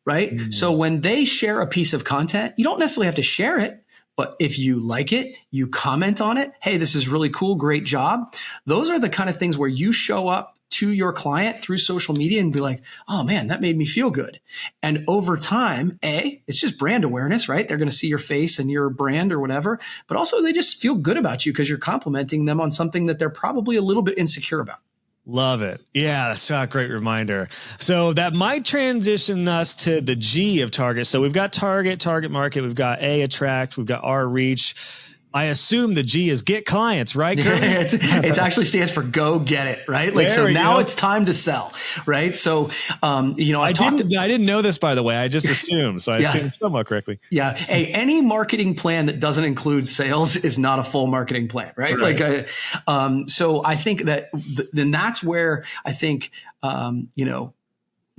right? So when they share a piece of content, you don't necessarily have to share it. But if you like it, you comment on it. Hey, this is really cool. Great job. Those are the kind of things where you show up to your client through social media and be like, oh man, that made me feel good. And over time, it's just brand awareness, right? They're going to see your face and your brand or whatever, but also they just feel good about you because you're complimenting them on something that they're probably a little bit insecure about. Love it. Yeah, that's a great reminder. So that might transition us to the G of target. So we've got target market. We've got A, attract. We've got R, reach. I assume the G is get clients, right, Kirby? It actually stands for go get it, right? Like, so now it's time to sell, right? So, I didn't know this, by the way. I just assumed. So I assumed somewhat correctly. Yeah. Hey, any marketing plan that doesn't include sales is not a full marketing plan, right? Like, so I think that then that's where I think,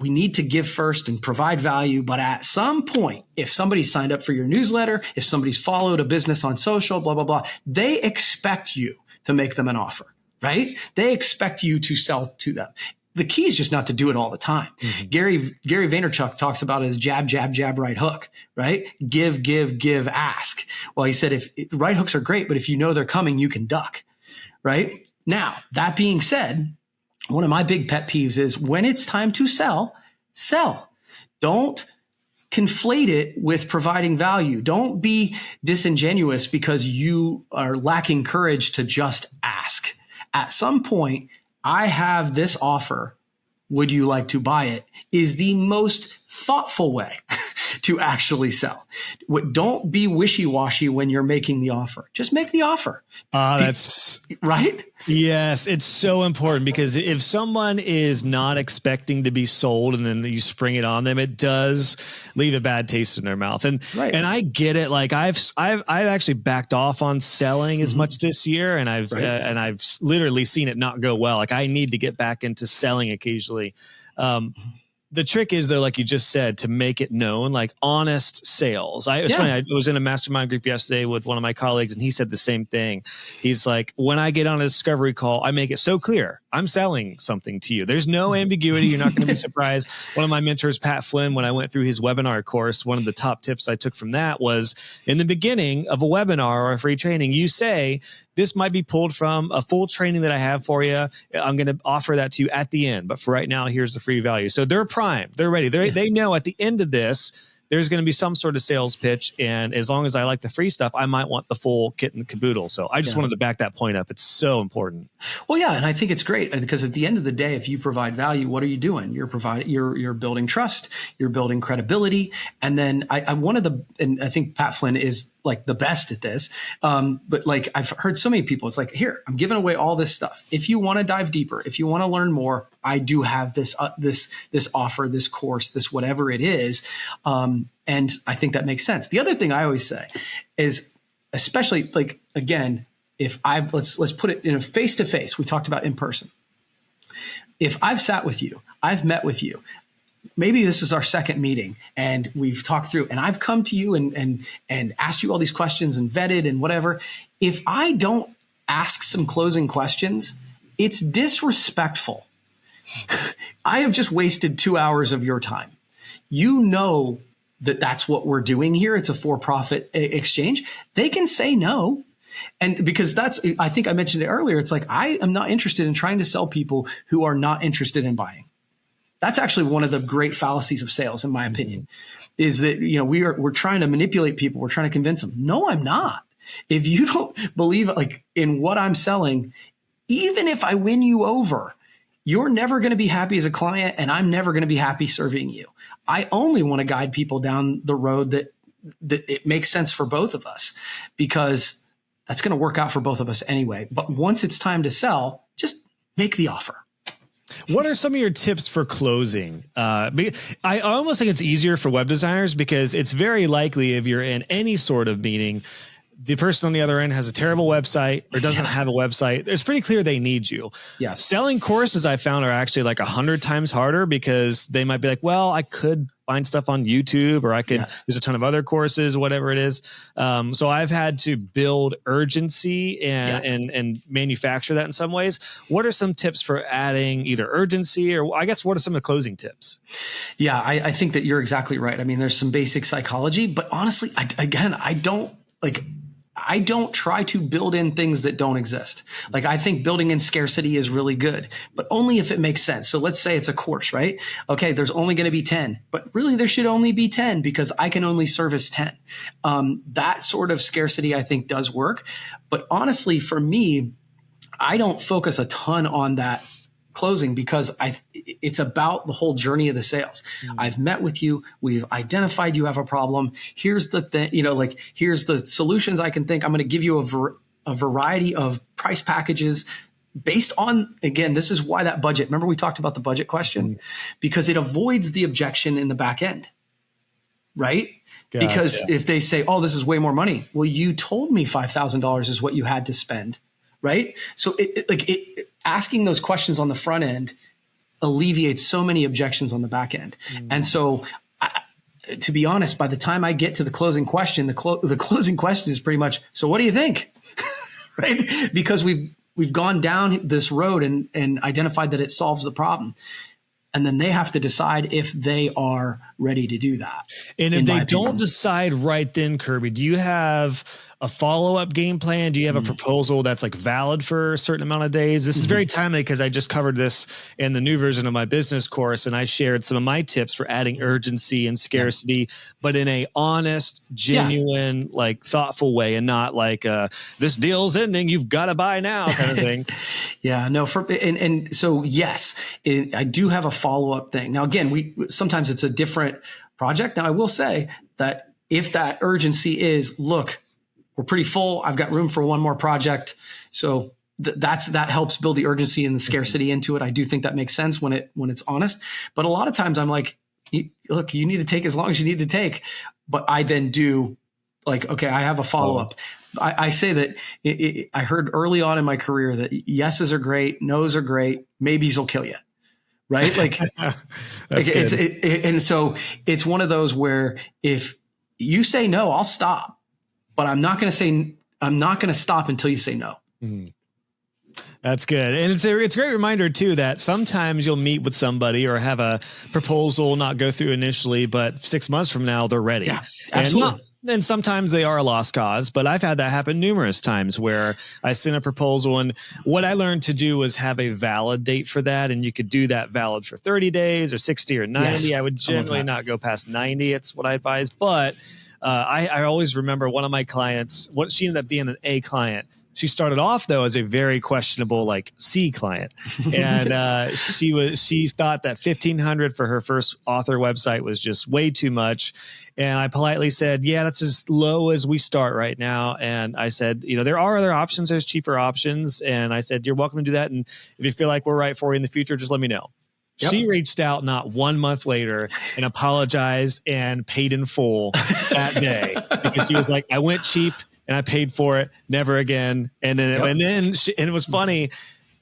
we need to give first and provide value. But at some point, if somebody's signed up for your newsletter, if somebody's followed a business on social, blah, blah, blah, they expect you to make them an offer, right? They expect you to sell to them. The key is just not to do it all the time. Mm-hmm. Gary Vaynerchuk talks about it as jab, jab, jab, right hook, right? Give, ask. Well, he said, if right hooks are great, but if you know they're coming, you can duck, right? Now, that being said, one of my big pet peeves is when it's time to sell, sell. Don't conflate it with providing value. Don't be disingenuous because you are lacking courage to just ask. At some point, I have this offer. Would you like to buy it? Is the most thoughtful way to actually sell. Don't be wishy-washy when you're making the offer. Just make the offer. That's right. Yes, it's so important, because if someone is not expecting to be sold and then you spring it on them, it does leave a bad taste in their mouth. And and I get it. Like I've actually backed off on selling as much this year, and I've literally seen it not go well. Like I need to get back into selling occasionally. The trick is, though, like you just said, to make it known, like honest sales. It was funny. I was in a mastermind group yesterday with one of my colleagues, and he said the same thing. He's like, when I get on a discovery call, I make it so clear I'm selling something to you. There's no ambiguity. You're not going to be surprised. One of my mentors, Pat Flynn, when I went through his webinar course, one of the top tips I took from that was, in the beginning of a webinar or a free training, you say, this might be pulled from a full training that I have for you. I'm going to offer that to you at the end. But for right now, here's the free value. So they're primed. They're ready. They know at the end of this, there's going to be some sort of sales pitch. And as long as I like the free stuff, I might want the full kit and caboodle. So I just wanted to back that point up. It's so important. Well, yeah. And I think it's great because at the end of the day, if you provide value, what are you doing? You're building trust, you're building credibility. And then and I think Pat Flynn is like the best at this. But like I've heard so many people, it's like, here, I'm giving away all this stuff. If you want to dive deeper, if you want to learn more, I do have this offer, this course, this whatever it is. And I think that makes sense. The other thing I always say is, especially like, again, let's put it in a face-to-face, we talked about in person. If I've sat with you, I've met with you, maybe this is our second meeting and we've talked through, and I've come to you and asked you all these questions and vetted and whatever. If I don't ask some closing questions, it's disrespectful. I have just wasted 2 hours of your time. You know that's what we're doing here. It's a for-profit exchange. They can say no. And because I think I mentioned it earlier, it's like, I am not interested in trying to sell people who are not interested in buying. That's actually one of the great fallacies of sales, in my opinion, is that, we're trying to manipulate people. We're trying to convince them. No, I'm not. If you don't believe like in what I'm selling, even if I win you over, you're never going to be happy as a client, and I'm never going to be happy serving you. I only want to guide people down the road that it makes sense for both of us, because that's going to work out for both of us anyway. But once it's time to sell, just make the offer. What are some of your tips for closing? I almost think it's easier for web designers, because it's very likely if you're in any sort of meeting, the person on the other end has a terrible website or doesn't have a website. It's pretty clear they need you. Yeah. Selling courses, I found, are actually like 100 times harder, because they might be like, well, I could find stuff on YouTube, or there's a ton of other courses, whatever it is. So I've had to build urgency and manufacture that in some ways. What are some tips for adding either urgency, or I guess what are some of the closing tips? Yeah, I think that you're exactly right. I mean, there's some basic psychology, but honestly, I don't try to build in things that don't exist. Like, I think building in scarcity is really good, but only if it makes sense. So let's say it's a course, right? Okay, there's only going to be 10, but really there should only be 10 because I can only service 10. That sort of scarcity, I think, does work. But honestly, for me, I don't focus a ton on that closing, because it's about the whole journey of the sales. I've met with you. We've identified you have a problem. Here's the thing, here's the solutions I can think. I'm going to give you a variety of price packages based on, again, this is why that budget, remember we talked about the budget question, because it avoids the objection in the back end, right? Gotcha. Because if they say, oh, this is way more money. Well, you told me $5,000 is what you had to spend. Right. So asking those questions on the front end alleviates so many objections on the back end. And so, to be honest, by the time I get to the closing question, the closing question is pretty much, so what do you think? Right. Because we've gone down this road and identified that it solves the problem. And then they have to decide if they are ready to do that. And if they don't decide right then, Kirby, do you have a follow-up game plan? Do you have a proposal that's like valid for a certain amount of days? This is very timely because I just covered this in the new version of my business course, and I shared some of my tips for adding urgency and scarcity, but in a honest, genuine, like thoughtful way, and not like this deal's ending, you've got to buy now kind of thing. And so yes, I do have a follow-up thing. Now again, sometimes it's a different project. Now I will say that if that urgency is, look, we're pretty full, I've got room for one more project. So that helps build the urgency and the scarcity into it. I do think that makes sense when it's honest. But a lot of times I'm like, look, you need to take as long as you need to take. But I then do like, okay, I have a follow-up. I say that I heard early on in my career that yeses are great, nos are great, maybes will kill you. Right? Like, and so it's one of those where if you say no, I'll stop, but I'm not going to stop until you say no. Mm-hmm. That's good. And it's a great reminder too, that sometimes you'll meet with somebody or have a proposal not go through initially, but 6 months from now they're ready. Yeah, absolutely. And sometimes they are a lost cause, but I've had that happen numerous times where I sent a proposal, and what I learned to do was have a valid date for that. And you could do that valid for 30 days or 60 or 90. Yes, I would generally not go past 90. It's what I advise. But I always remember one of my clients, she ended up being an A client. She started off though as a very questionable like C client, and she thought that $1,500 for her first author website was just way too much. And I politely said, yeah, that's as low as we start right now. And I said, there are other options. There's cheaper options. And I said, you're welcome to do that. And if you feel like we're right for you in the future, just let me know. Yep. She reached out not 1 month later and apologized and paid in full that day because she was like, I went cheap and I paid for it, never again. And then, it was funny.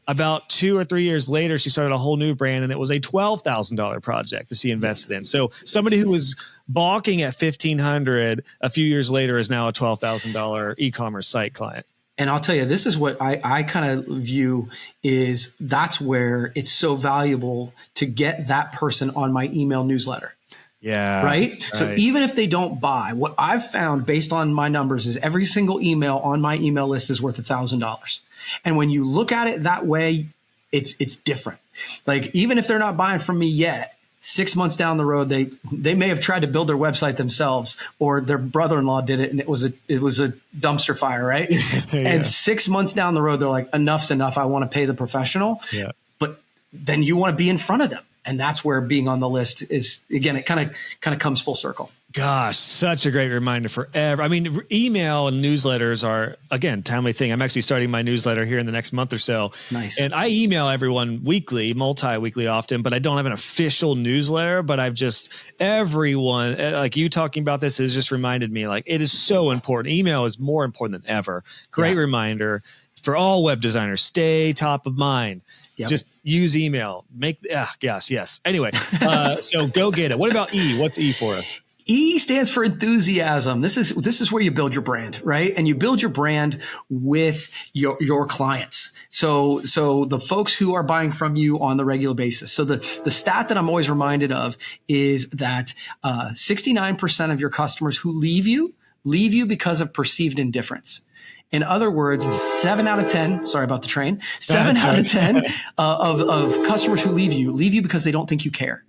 About 2 or 3 years later, she started a whole new brand, and it was a $12,000 project that she invested in. So somebody who was balking at $1,500 a few years later is now a $12,000 e-commerce site client. And I'll tell you, this is what I kind of view is that's where it's so valuable to get that person on my email newsletter. Yeah. Right. So even if they don't buy, what I've found based on my numbers is every single email on my email list is worth $1,000. And when you look at it that way, it's different. Like, even if they're not buying from me yet, 6 months down the road, they may have tried to build their website themselves, or their brother-in-law did it and it was a dumpster fire. Right. Yeah. And 6 months down the road, they're like, enough's enough. I want to pay the professional. Yeah. But then you want to be in front of them. And that's where being on the list is, again, it kind of comes full circle. Gosh, such a great reminder for email and newsletters are, again, timely thing. I'm actually starting my newsletter here in the next month or so. Nice. And I email everyone weekly, multi-weekly often, but I don't have an official newsletter. But everyone, like you talking about this has just reminded me, like, it is so important. Email is more important than ever. Great reminder for all web designers, stay top of mind. Yep. Just use email. Yes. Anyway, so go get it. What about E? What's E for us? E stands for enthusiasm. This is where you build your brand, right? And you build your brand with your clients. So the folks who are buying from you on the regular basis. So the stat that I'm always reminded of is that 69% of your customers who leave you because of perceived indifference. In other words, 7 out of 10, sorry about the train, 7 out of 10 of customers who leave you because they don't think you care.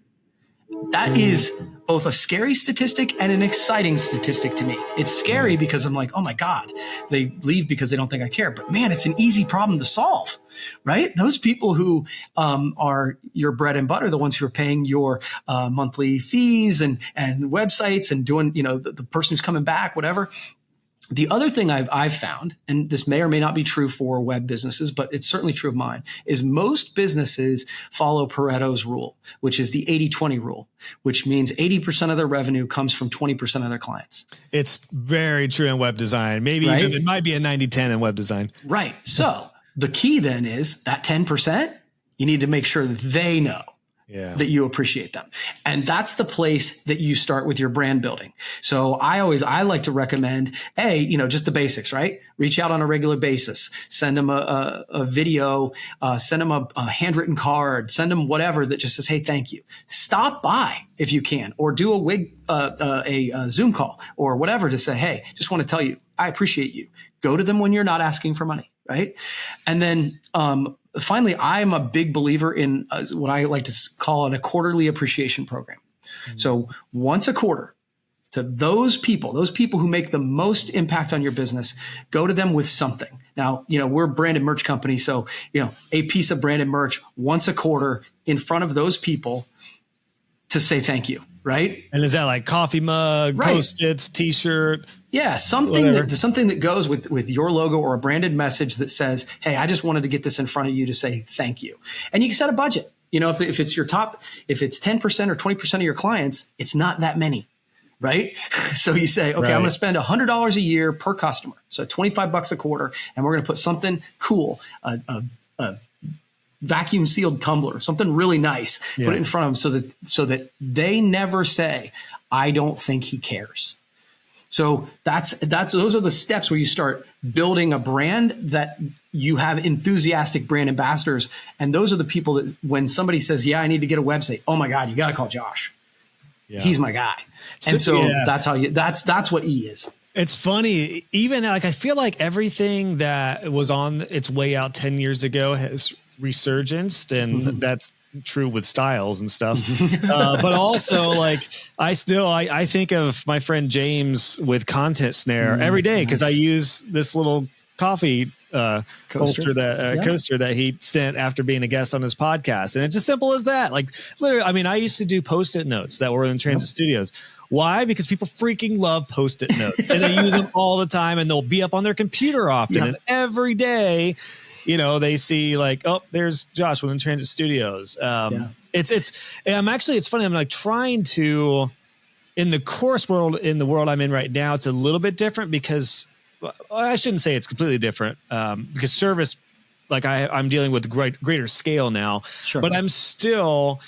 That is both a scary statistic and an exciting statistic to me. It's scary because I'm like, oh my God, they leave because they don't think I care. But man, it's an easy problem to solve, right? Those people who are your bread and butter, the ones who are paying your monthly fees and websites and doing, the person who's coming back, whatever. The other thing I've found, and this may or may not be true for web businesses, but it's certainly true of mine, is most businesses follow Pareto's rule, which is the 80-20 rule, which means 80% of their revenue comes from 20% of their clients. It's very true in web design. Maybe even, it might be a 90-10 in web design. Right. So the key then is that 10%, you need to make sure that they know that you appreciate them. And that's the place that you start with your brand building. So I like to recommend, just the basics, right? Reach out on a regular basis, send them a video, send them a handwritten card, send them whatever that just says, hey, thank you. Stop by if you can, or do a Zoom call or whatever to say, hey, just want to tell you, I appreciate you. Go to them when you're not asking for money, right? And then, finally, I'm a big believer in what I like to call a quarterly appreciation program. Mm-hmm. So once a quarter, to those people who make the most impact on your business, go to them with something. Now, we're a branded merch company. So, a piece of branded merch once a quarter in front of those people to say thank you. Right. And is that like coffee mug, Post-its, t-shirt? Yeah. Something that goes with your logo or a branded message that says, hey, I just wanted to get this in front of you to say thank you. And you can set a budget. If it's your top, if it's 10% or 20% of your clients, it's not that many. Right. So you say, okay, I'm going to spend $100 a year per customer. So $25 a quarter. And we're going to put something cool, a vacuum sealed tumbler, something really nice, put it in front of them so that they never say, I don't think he cares. So those are the steps where you start building a brand that you have enthusiastic brand ambassadors. And those are the people that when somebody says, yeah, I need to get a website. Oh my God, you got to call Josh. Yeah. He's my guy. And that's what E is. It's funny, even I feel like everything that was on its way out 10 years ago has resurgenced, and that's true with styles and stuff. But also I think of my friend James with Content Snare every day because I use this little coffee coaster that he sent after being a guest on his podcast. And it's as simple as that. Like literally, I used to do Post-it notes that were in Transit Studios. Why? Because people freaking love Post-it notes and they use them all the time, and they'll be up on their computer often. And every day, they see oh, there's Josh within Transit Studios. It's funny. I'm trying to, in the course world, in the world I'm in right now, it's a little bit different because I shouldn't say it's completely different because service, I'm dealing with greater scale now, but I'm still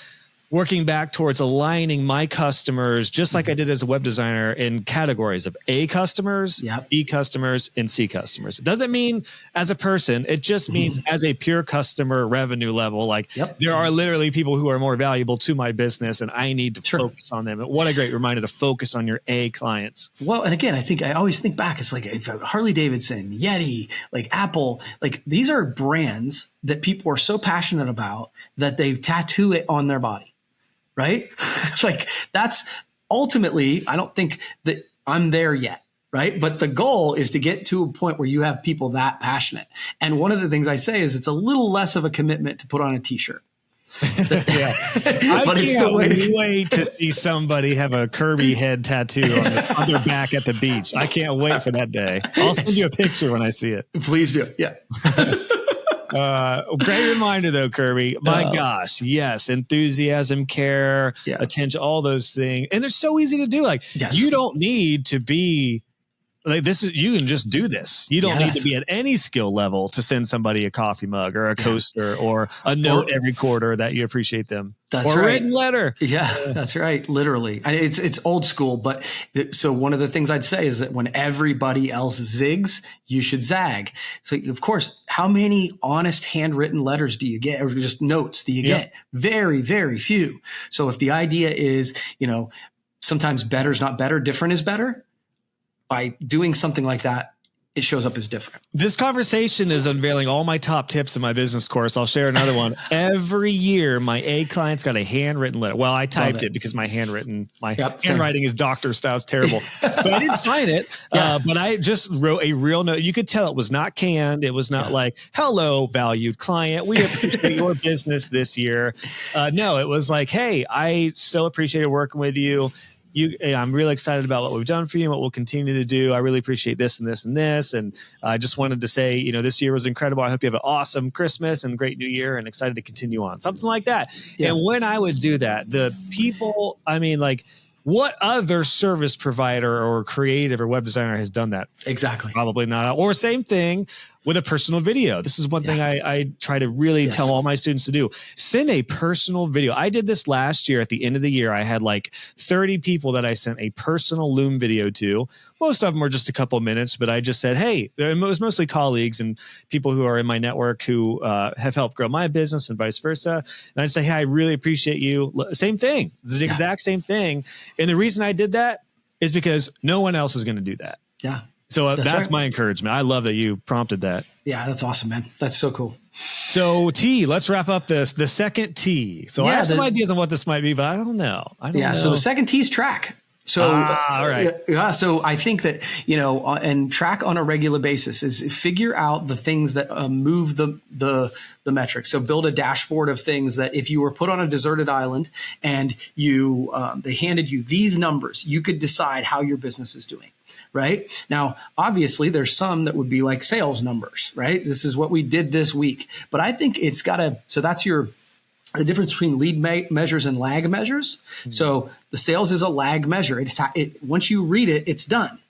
working back towards aligning my customers, just like I did as a web designer, in categories of A customers, B customers, and C customers. It doesn't mean as a person. It just means as a pure customer revenue level. There are literally people who are more valuable to my business, and I need to focus on them. And what a great reminder to focus on your A clients. Well, and again, I always think back. It's like Harley Davidson, Yeti, Apple. These are brands that people are so passionate about that they tattoo it on their body. Right? That's ultimately, I don't think that I'm there yet. Right. But the goal is to get to a point where you have people that passionate. And one of the things I say is it's a little less of a commitment to put on a t-shirt. I can't wait to see somebody have a Kirby head tattoo on their back at the beach. I can't wait for that day. I'll send you a picture when I see it. Please do. Yeah. Great reminder though, Kirby. My gosh. Yes. Enthusiasm, care, attention, all those things. And they're so easy to do. You don't need to be you can just do this. You don't need to be at any skill level to send somebody a coffee mug or a coaster or a note every quarter that you appreciate them. That's or a written letter. Yeah, that's right. Literally. And it's old school. But so one of the things I'd say is that when everybody else zigs, you should zag. So of course, how many honest handwritten letters do you get, or just notes do you get? Very, very few. So if the idea is, sometimes better is not better, different is better, by doing something like that, it shows up as different. This conversation is unveiling all my top tips in my business course. I'll share another one. Every year, my A clients got a handwritten letter. Well, I typed it because my handwriting is doctor style. It's terrible. But I didn't sign it. But I just wrote a real note. You could tell it was not canned. It was not hello, valued client. We appreciate your business this year. No, it was hey, I so appreciated working with you. I'm really excited about what we've done for you and what we'll continue to do. I really appreciate this and this and this. And I just wanted to say, this year was incredible. I hope you have an awesome Christmas and great new year and excited to continue on. Something like that. Yeah. And when I would do that, the people, what other service provider or creative or web designer has done that? Exactly. Probably not. Or same thing. with a personal video. This is one thing I try to really tell all my students to do. Send a personal video. I did this last year. At the end of the year, I had like 30 people that I sent a personal Loom video to. Most of them were just a couple of minutes, but I just said, hey, it was mostly colleagues and people who are in my network who have helped grow my business and vice versa. And I say, hey, I really appreciate you. Same thing. This is the exact same thing. And the reason I did that is because no one else is going to do that. Yeah. So that's my encouragement. I love that you prompted that. Yeah, that's awesome, man. That's so cool. So T, let's wrap up the second T. So I have some ideas on what this might be, but I don't know. So the second T is track. So, all right. So I think that, and track on a regular basis is figure out the things that move the metrics. So build a dashboard of things that if you were put on a deserted island and they handed you these numbers, you could decide how your business is doing. Right now, obviously, there's some that would be like sales numbers, right? This is what we did this week. But I think it's got to, so that's the difference between lead measures and lag measures. Mm-hmm. So the sales is a lag measure. Once you read it, it's done.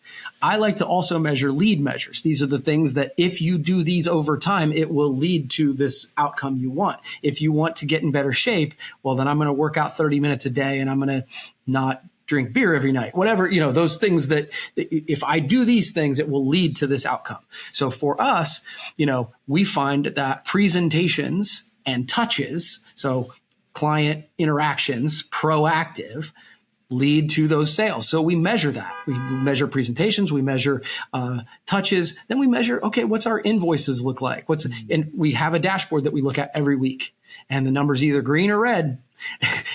I like to also measure lead measures. These are the things that if you do these over time, it will lead to this outcome you want. If you want to get in better shape, well, then I'm going to work out 30 minutes a day and I'm going to not drink beer every night, whatever, those things that if I do these things, it will lead to this outcome. So for us, we find that presentations and touches, so client interactions, proactive, lead to those sales. So we measure that. We measure presentations, we measure touches, then we measure, okay, what's our invoices look like? And we have a dashboard that we look at every week and the number's either green or red.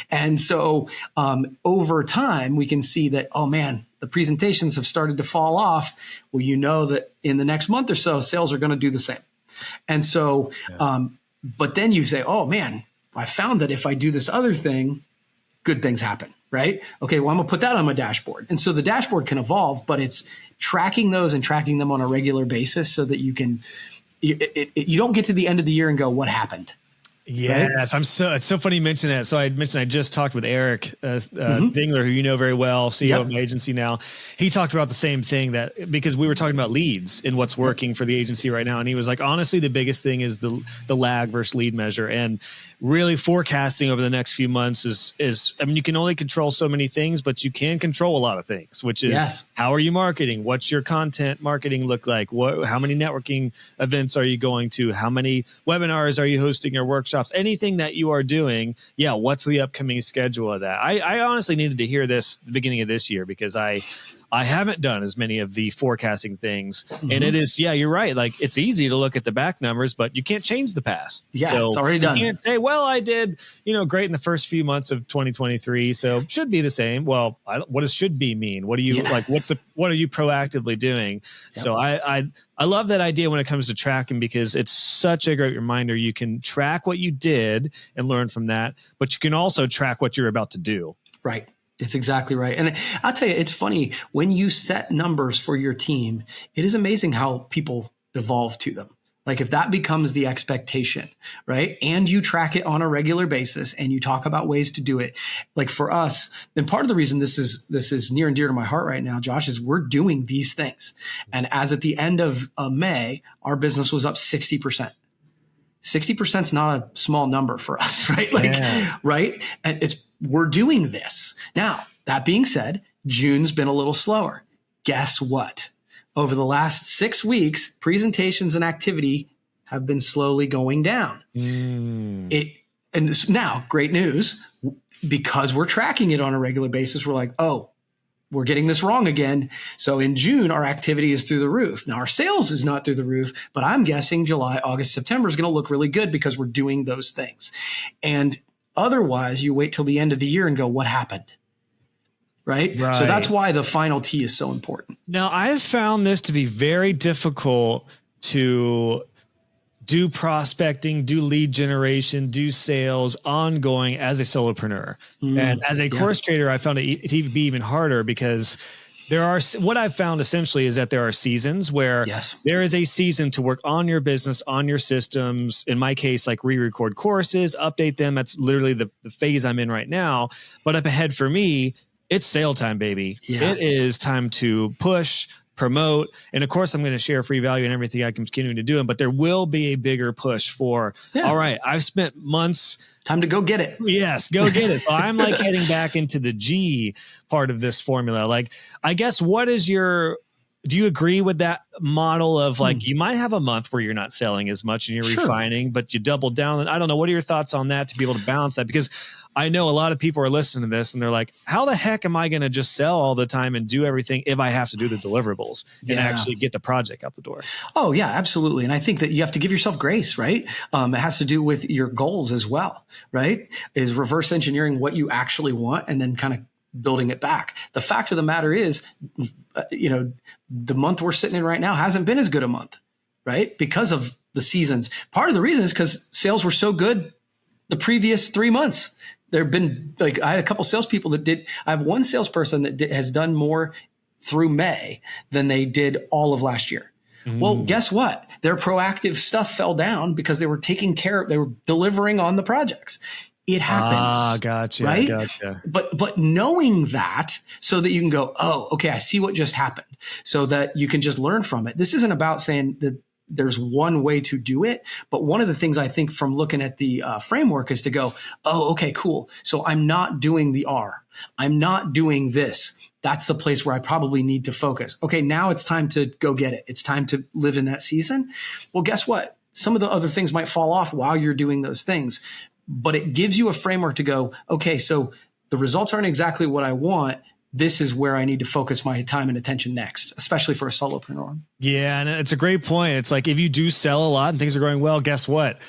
And so over time, we can see that, oh man, the presentations have started to fall off. Well, that in the next month or so, sales are going to do the same. And so, but then you say, oh man, I found that if I do this other thing, good things happen, right? Okay, well, I'm going to put that on my dashboard. And so the dashboard can evolve, but it's tracking those and tracking them on a regular basis so that you don't get to the end of the year and go, what happened? Yes, right? It's so funny you mentioned that. So I mentioned I just talked with Eric Dingler, who you know very well, CEO of my agency now. He talked about the same thing because we were talking about leads and what's working for the agency right now. And he was like, honestly, the biggest thing is the lag versus lead measure. And really forecasting over the next few months is you can only control so many things, but you can control a lot of things, which is how are you marketing? What's your content marketing look like? How many networking events are you going to? How many webinars are you hosting or workshops? Anything that you are doing, what's the upcoming schedule of that? I honestly needed to hear this at the beginning of this year because I haven't done as many of the forecasting things. Mm-hmm. And it is, you're right. Like it's easy to look at the back numbers, but you can't change the past. Yeah, so it's already done. You can't say, well, I did, great in the first few months of 2023. So should be the same. Well, what does should be mean? What do you like? What are you proactively doing? Yep. So I love that idea when it comes to tracking because it's such a great reminder. You can track what you did and learn from that, but you can also track what you're about to do. Right. It's exactly right. And I'll tell you, it's funny when you set numbers for your team, it is amazing how people evolve to them. Like if that becomes the expectation, right? And you track it on a regular basis and you talk about ways to do it. Like for us, and part of the reason this is near and dear to my heart right now, Josh, is we're doing these things. And as at the end of May, our business was up 60%. 60% is not a small number for us, right? Right? And we're doing this. Now, that being said, June's been a little slower. Guess what? Over the last 6 weeks, presentations and activity have been slowly going down. And now, great news, because we're tracking it on a regular basis, we're like, oh, we're getting this wrong again. So in June, our activity is through the roof. Now our sales is not through the roof, but I'm guessing July, August, September is going to look really good because we're doing those things. And otherwise you wait till the end of the year and go, what happened? Right? So that's why the final T is so important. Now I've found this to be very difficult to do prospecting, do lead generation, do sales ongoing as a solopreneur. And as a course creator, I found it to be even harder because what I've found essentially is that there are seasons where there is a season to work on your business, on your systems. In my case, like re-record courses, update them. That's literally the phase I'm in right now. But up ahead for me, it's sale time, baby. It is time to push, promote. And of course, I'm going to share free value and everything I can continue to do. But there will be a bigger push for, all right, I've spent months. Time to go get it. Yes, go get it. So I'm like heading back into the G part of this formula. Like, I guess, do you agree with that model of like, you might have a month where you're not selling as much and you're refining, but you double down? I don't know. What are your thoughts on that to be able to balance that? Because I know a lot of people are listening to this and they're like, how the heck am I going to just sell all the time and do everything if I have to do the deliverables and actually get the project out the door? Oh yeah, absolutely. And I think that you have to give yourself grace, right? It has to do with your goals as well, right? Is reverse engineering what you actually want and then kind of building it back. The fact of the matter is, the month we're sitting in right now hasn't been as good a month, right? Because of the seasons. Part of the reason is because sales were so good the previous 3 months. There have been I had a couple salespeople I have one salesperson that has done more through May than they did all of last year. Well, guess what? Their proactive stuff fell down because they were they were delivering on the projects. It happens. Gotcha. Right? Gotcha. But knowing that so that you can go, oh, okay, I see what just happened, so that you can just learn from it. This isn't about saying that there's one way to do it. But one of the things I think from looking at the framework is to go, oh, okay, cool. So I'm not doing the R. I'm not doing this. That's the place where I probably need to focus. Okay, now it's time to go get it. It's time to live in that season. Well, guess what? Some of the other things might fall off while you're doing those things, but it gives you a framework to go, okay, so the results aren't exactly what I want. This is where I need to focus my time and attention next, especially for a solopreneur. Yeah. And it's a great point. It's like, if you do sell a lot and things are going well, guess what?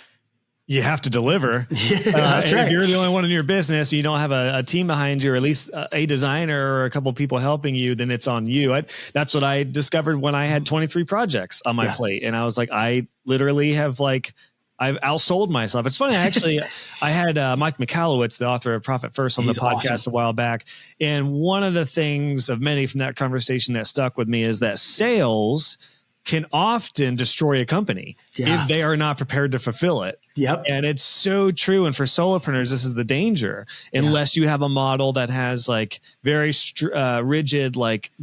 You have to deliver. That's right. If you're the only one in your business, you don't have a team behind you, or at least a designer or a couple of people helping you, then it's on you. That's what I discovered when I had 23 projects on my plate. And I was like, I literally have I've outsold myself. It's funny, actually. I had Mike Michalowicz, the author of Profit First, on the podcast a while back. And one of the things of many from that conversation that stuck with me is that sales can often destroy a company if they are not prepared to fulfill it. Yep. And it's so true. And for solopreneurs, this is the danger. Unless you have a model that has very rigid,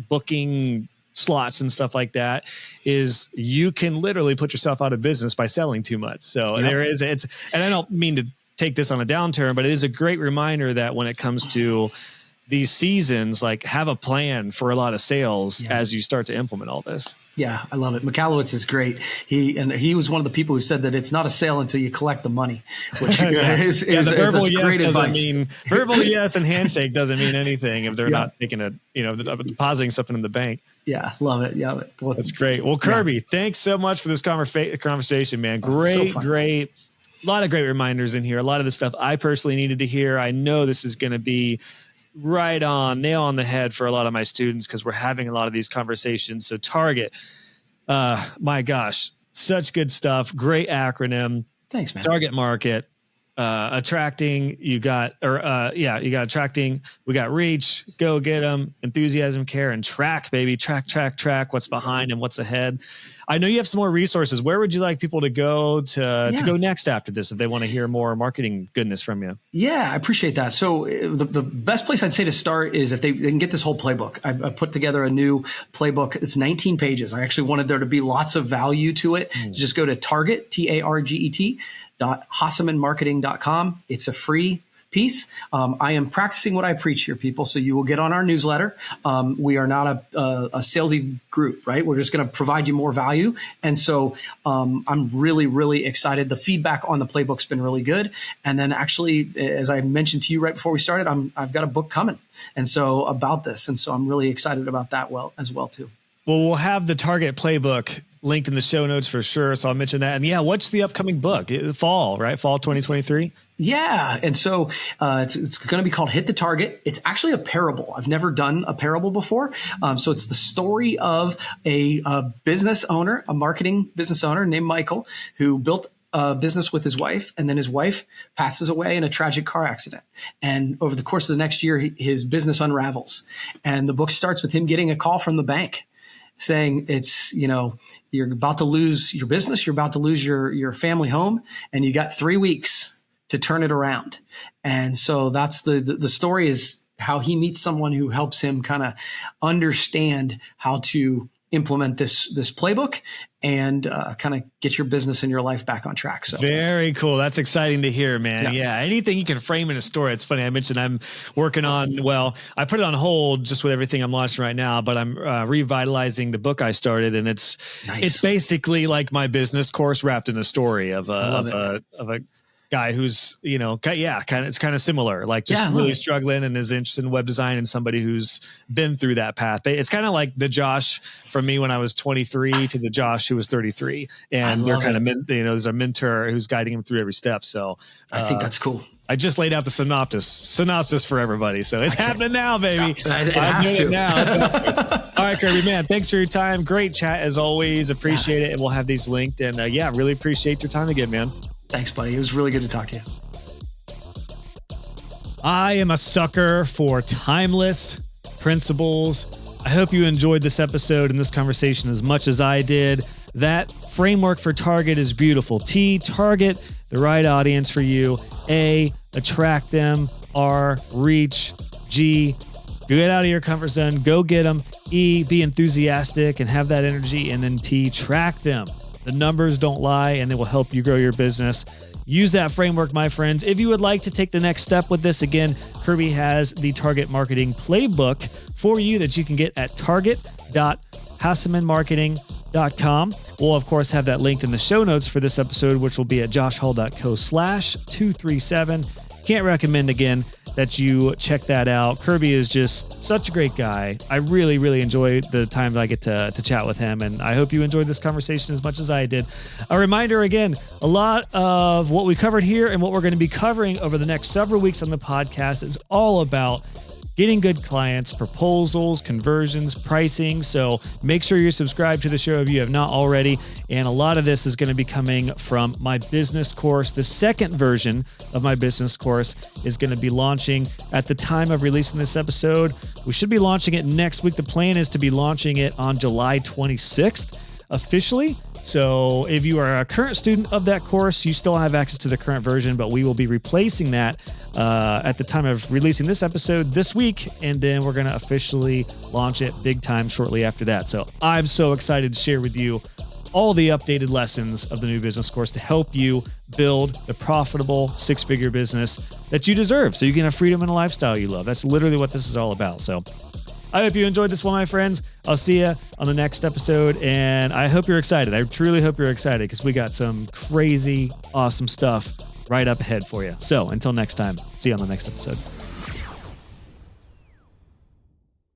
booking slots and stuff like that, is you can literally put yourself out of business by selling too much. So and I don't mean to take this on a downturn, but it is a great reminder that when it comes to these seasons, have a plan for a lot of sales as you start to implement all this. Yeah, I love it. Michalowicz is great. He was one of the people who said that it's not a sale until you collect the money, which is the verbal yes great doesn't advice. mean verbal yes and handshake doesn't mean anything if they're not taking depositing something in the bank. Yeah, love it. Yeah, well, that's great. Well, Kirby, thanks so much for this conversation, man. Great. A lot of great reminders in here. A lot of the stuff I personally needed to hear. I know this is going to be right on, nail on the head for a lot of my students, because we're having a lot of these conversations. So Target, my gosh, such good stuff. Great acronym. Thanks, man. Target market, attracting, you got attracting, we got reach, go get them, enthusiasm, care, and track, baby. Track what's behind and what's ahead. I know you have some more resources. Where would you like people to go to go next after this if they want to hear more marketing goodness from you? Yeah, I appreciate that. So the best place I'd say to start is if they can get this whole playbook. I put together a new playbook. It's 19 pages. I actually wanted there to be lots of value to it. Just go to Target, Target, .hassemanmarketing.com. It's a free piece. I am practicing what I preach here, people. So you will get on our newsletter. We are not a salesy group, right? We're just going to provide you more value. And so I'm really, really excited. The feedback on the playbook's been really good. And then actually, as I mentioned to you right before we started, I've got a book coming. And so about this. And so I'm really excited about that as well too. Well, we'll have the Target playbook linked in the show notes for sure. So I'll mention that. And what's the upcoming book? Fall, right? Fall 2023? Yeah. And so it's going to be called Hit the Target. It's actually a parable. I've never done a parable before. So it's the story of a business owner, a marketing business owner named Michael, who built a business with his wife, and then his wife passes away in a tragic car accident. And over the course of the next year, his business unravels. And the book starts with him getting a call from the bank saying you're about to lose your business, you're about to lose your family home, and you got 3 weeks to turn it around. And so that's the story, is how he meets someone who helps him kind of understand how to implement this playbook and kind of get your business and your life back on track. So very cool. That's exciting to hear, man. Yeah. Anything you can frame in a story. It's funny. I mentioned I'm working on, I put it on hold just with everything I'm launching right now, but I'm revitalizing the book I started, and it's basically like my business course wrapped in a story of a guy who's, it's kind of similar, like just really struggling and is interested in web design, and somebody who's been through that path. It's kind of like the Josh from me when I was 23 to the Josh who was 33. And they're kind of, there's a mentor who's guiding him through every step. So I think that's cool. I just laid out the synopsis for everybody. So it's happening now, baby. It has to. Now. All right, Kirby, man, thanks for your time. Great chat as always. Appreciate it. And we'll have these linked. And really appreciate your time again, man. Thanks, buddy. It was really good to talk to you. I am a sucker for timeless principles. I hope you enjoyed this episode and this conversation as much as I did. That framework for target is beautiful. T, target the right audience for you. A, attract them. R, reach. G, get out of your comfort zone. Go get them. E, be enthusiastic and have that energy. And then T, track them. The numbers don't lie, and they will help you grow your business. Use that framework, my friends. If you would like to take the next step with this, again, Kirby has the Target Marketing Playbook for you that you can get at target.hassemenmarketing.com. We'll, of course, have that linked in the show notes for this episode, which will be at joshhall.co/237. Can't recommend, again, that you check that out. Kirby is just such a great guy. I really, really enjoy the time that I get to chat with him, and I hope you enjoyed this conversation as much as I did. A reminder again, a lot of what we covered here and what we're going to be covering over the next several weeks on the podcast is all about getting good clients, proposals, conversions, pricing. So make sure you're subscribed to the show if you have not already. And a lot of this is going to be coming from my business course. The second version of my business course is going to be launching at the time of releasing this episode. We should be launching it next week. The plan is to be launching it on July 26th officially. So if you are a current student of that course, you still have access to the current version, but we will be replacing that at the time of releasing this episode this week. And then we're going to officially launch it big time shortly after that. So I'm so excited to share with you all the updated lessons of the new business course to help you build the profitable six-figure business that you deserve so you can have freedom and a lifestyle you love. That's literally what this is all about. So I hope you enjoyed this one, my friends. I'll see you on the next episode, and I hope you're excited. I truly hope you're excited because we got some crazy, awesome stuff right up ahead for you. So until next time, see you on the next episode.